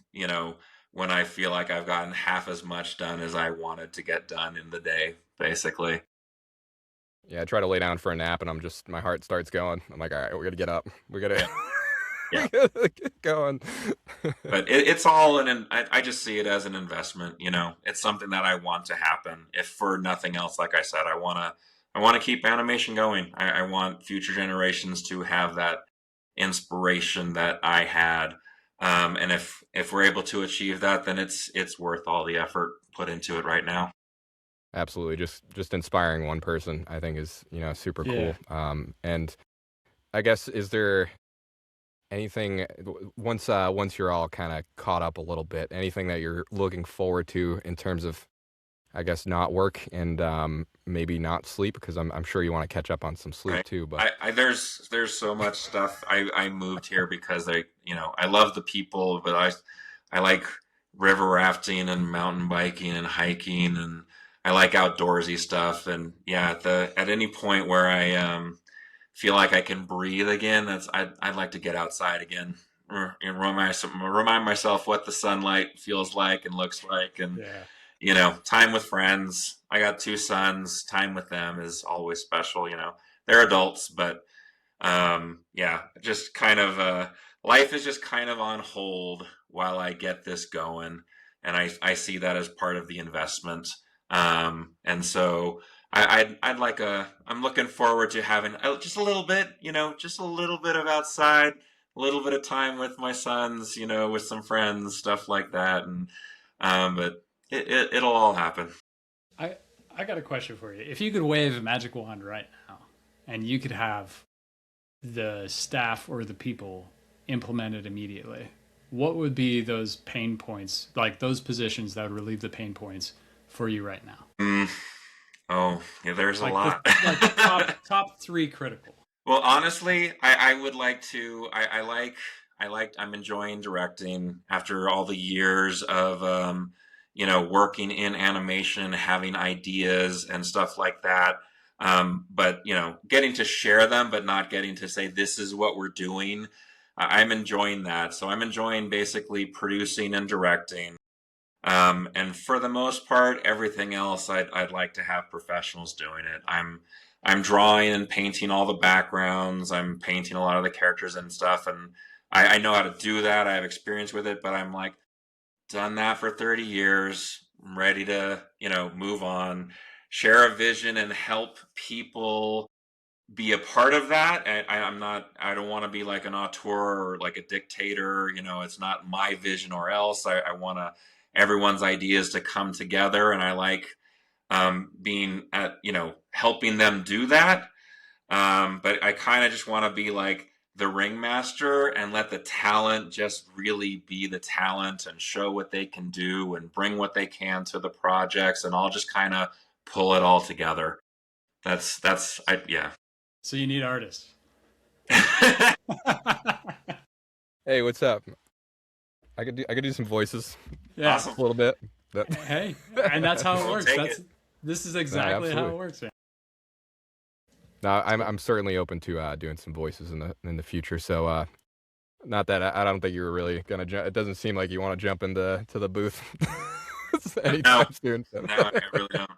when I feel like I've gotten half as much done as I wanted to get done in the day, basically. Yeah, I try to lay down for a nap, and my heart starts going. I'm like, all right, we got to get up. We got to Yeah. get going. But it's all I just see it as an investment. It's something that I want to happen. If for nothing else, like I said, I want to keep animation going. I want future generations to have that inspiration that I had. And if we're able to achieve that, then it's worth all the effort put into it right now. Absolutely. Just inspiring one person, I think, is, super cool. And I guess, is there anything, once you're all kind of caught up a little bit, anything that you're looking forward to in terms of, I guess, not work and maybe not sleep? Because I'm sure you want to catch up on some sleep too. But there's so much stuff. I moved here because I love the people, but I like river rafting and mountain biking and hiking, and I like outdoorsy stuff. And yeah, at any point where I feel like I can breathe again, I'd like to get outside again. And remind myself what the sunlight feels like and looks like, and time with friends. I got 2 sons. Time with them is always special. They're adults, but just kind of life is just kind of on hold while I get this going, and I see that as part of the investment. And so I'm looking forward to having just a little bit, just a little bit of outside, a little bit of time with my sons, with some friends, stuff like that. And, but it'll all happen. I got a question for you. If you could wave a magic wand right now and you could have the staff or the people implemented immediately, what would be those pain points, like those positions that would relieve the pain points for you right now? Oh, yeah, there's a lot. Top 3 critical. Well, honestly, I would like to. I'm enjoying directing after all the years of working in animation, having ideas and stuff like that. But getting to share them, but not getting to say this is what we're doing. I'm enjoying that. So I'm enjoying basically producing and directing. And for the most part, everything else, I'd like to have professionals doing it. I'm drawing and painting all the backgrounds. I'm painting a lot of the characters and stuff, and I know how to do that. I have experience with it, but I'm like, done that for 30 years. I'm ready to, move on, share a vision, and help people be a part of that. I don't want to be like an auteur or like a dictator. It's not my vision or else. I want everyone's ideas to come together, and I like being at, helping them do that. But I kind of just want to be like the ringmaster and let the talent just really be the talent and show what they can do and bring what they can to the projects, and I'll just kind of pull it all together. Yeah. So you need artists. Hey, what's up? I could do some voices. Yeah, awesome. A little bit. Hey, and that's how it works. This is exactly how it works, man. No, I'm certainly open to doing some voices in the future. So not that I don't think you were really gonna. It doesn't seem like you want to jump into the booth No, anytime soon. So. no, I really don't.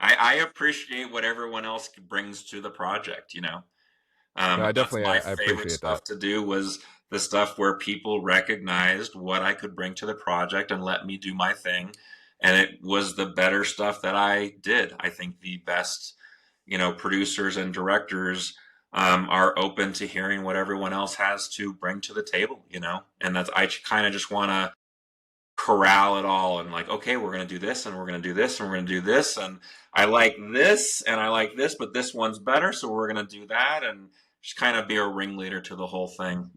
I appreciate what everyone else brings to the project. No, I That's definitely my I favorite appreciate that. stuff to do was the stuff where people recognized what I could bring to the project and let me do my thing. And it was the better stuff that I did. I think the best, producers and directors are open to hearing what everyone else has to bring to the table. And I kind of just want to corral it all and like, okay, we're going to do this and we're going to do this and we're going to do this. And I like this and I like this, but this one's better. So we're going to do that and just kind of be a ringleader to the whole thing.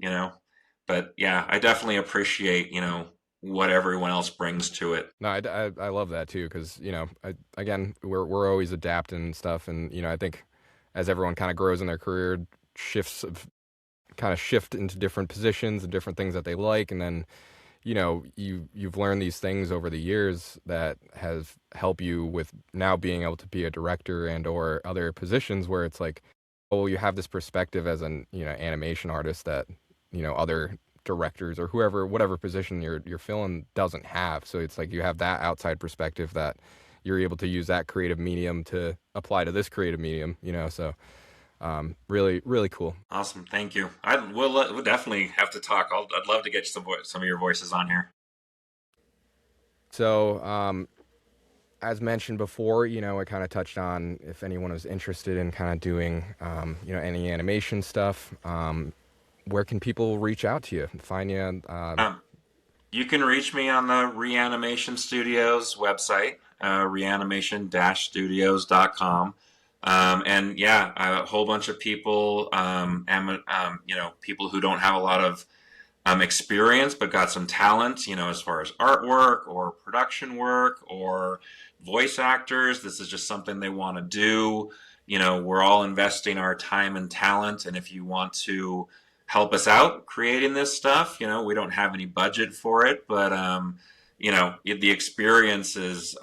But yeah, I definitely appreciate, what everyone else brings to it. No, I love that too because again we're always adapting and stuff, and I think as everyone kind of grows in their career, shift into different positions and different things that they like, and then you've learned these things over the years that have helped you with now being able to be a director and or other positions where it's like, oh, you have this perspective as an animation artist that other directors or whatever position you're filling doesn't have. So it's like you have that outside perspective that you're able to use that creative medium to apply to this creative medium. So really, really cool. Awesome. Thank you. We'll definitely have to talk. I'd love to get some of your voices on here. So, as mentioned before, I kind of touched on if anyone was interested in kind of doing, any animation stuff, where can people reach out to you, find you? You can reach me on the Reanimation Studios website, reanimation-studios.com. And yeah, a whole bunch of people, people who don't have a lot of experience but got some talent, as far as artwork or production work or voice actors. This is just something they want to do. We're all investing our time and talent, and if you want to help us out creating this stuff, we don't have any budget for it, but the experience is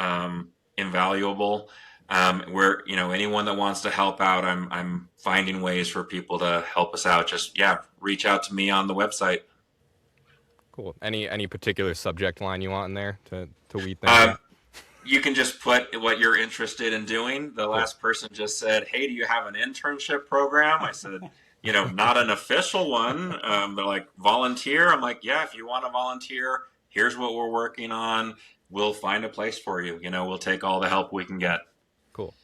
invaluable. Where anyone that wants to help out, I'm finding ways for people to help us out. Just reach out to me on the website. Cool. Any particular subject line you want in there to weed things in? You can just put what you're interested in doing. The last person just said, "Hey, do you have an internship program?" I said, not an official one. They're like, volunteer. I'm like, yeah, if you want to volunteer, here's what we're working on. We'll find a place for you. We'll take all the help we can get. Cool.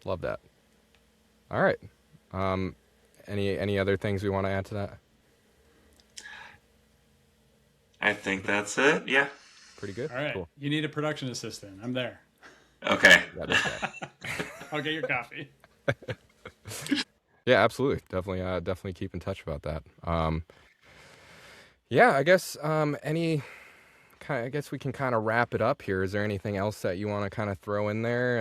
Love that. All right. Any other things we want to add to that? I think that's it. Yeah. Pretty good. All right. Cool. You need a production assistant. I'm there. Okay. I'll get your coffee. Yeah, absolutely. Definitely keep in touch about that. I guess I guess we can kind of wrap it up here. Is there anything else that you want to kind of throw in there?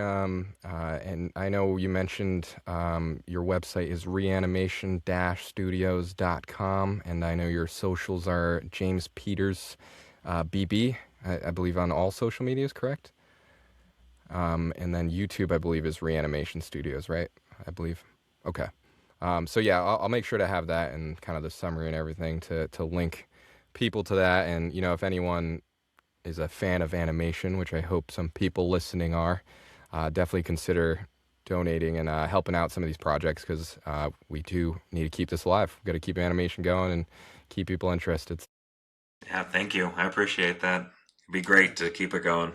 And I know you mentioned your website is reanimation-studios.com, and I know your socials are James Peters BB, I believe on all social medias, correct? And then YouTube, I believe, is Reanimation Studios, right? I believe. Okay. So yeah, I'll make sure to have that and kind of the summary and everything to link people to that. And, if anyone is a fan of animation, which I hope some people listening are, definitely consider donating and helping out some of these projects because we do need to keep this alive. We've got to keep animation going and keep people interested. Yeah, thank you. I appreciate that. It'd be great to keep it going.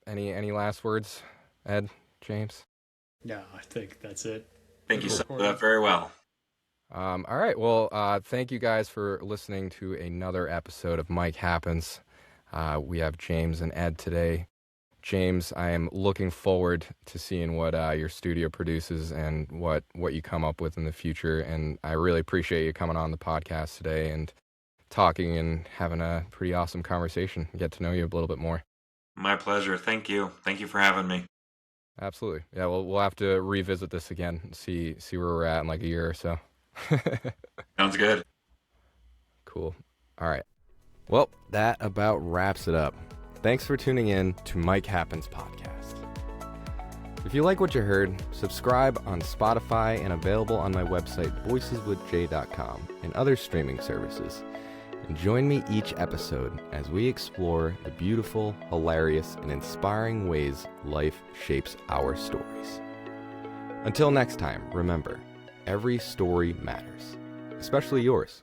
Any last words, Ed, James? No, I think that's it. Thank you so much. Very well. All right. Well, thank you guys for listening to another episode of Mike Happens. We have James and Ed today. James, I am looking forward to seeing what your studio produces and what you come up with in the future. And I really appreciate you coming on the podcast today and talking and having a pretty awesome conversation. Get to know you a little bit more. My pleasure. Thank you. Thank you for having me. Absolutely. Yeah, we'll have to revisit this again and see where we're at in like a year or so. Sounds good. Cool. All right. Well, that about wraps it up. Thanks for tuning in to Mike Happens podcast. If you like what you heard, subscribe on Spotify and available on my website voiceswithj.com and other streaming services. And join me each episode as we explore the beautiful, hilarious, and inspiring ways life shapes our stories. Until next time, remember, every story matters, especially yours.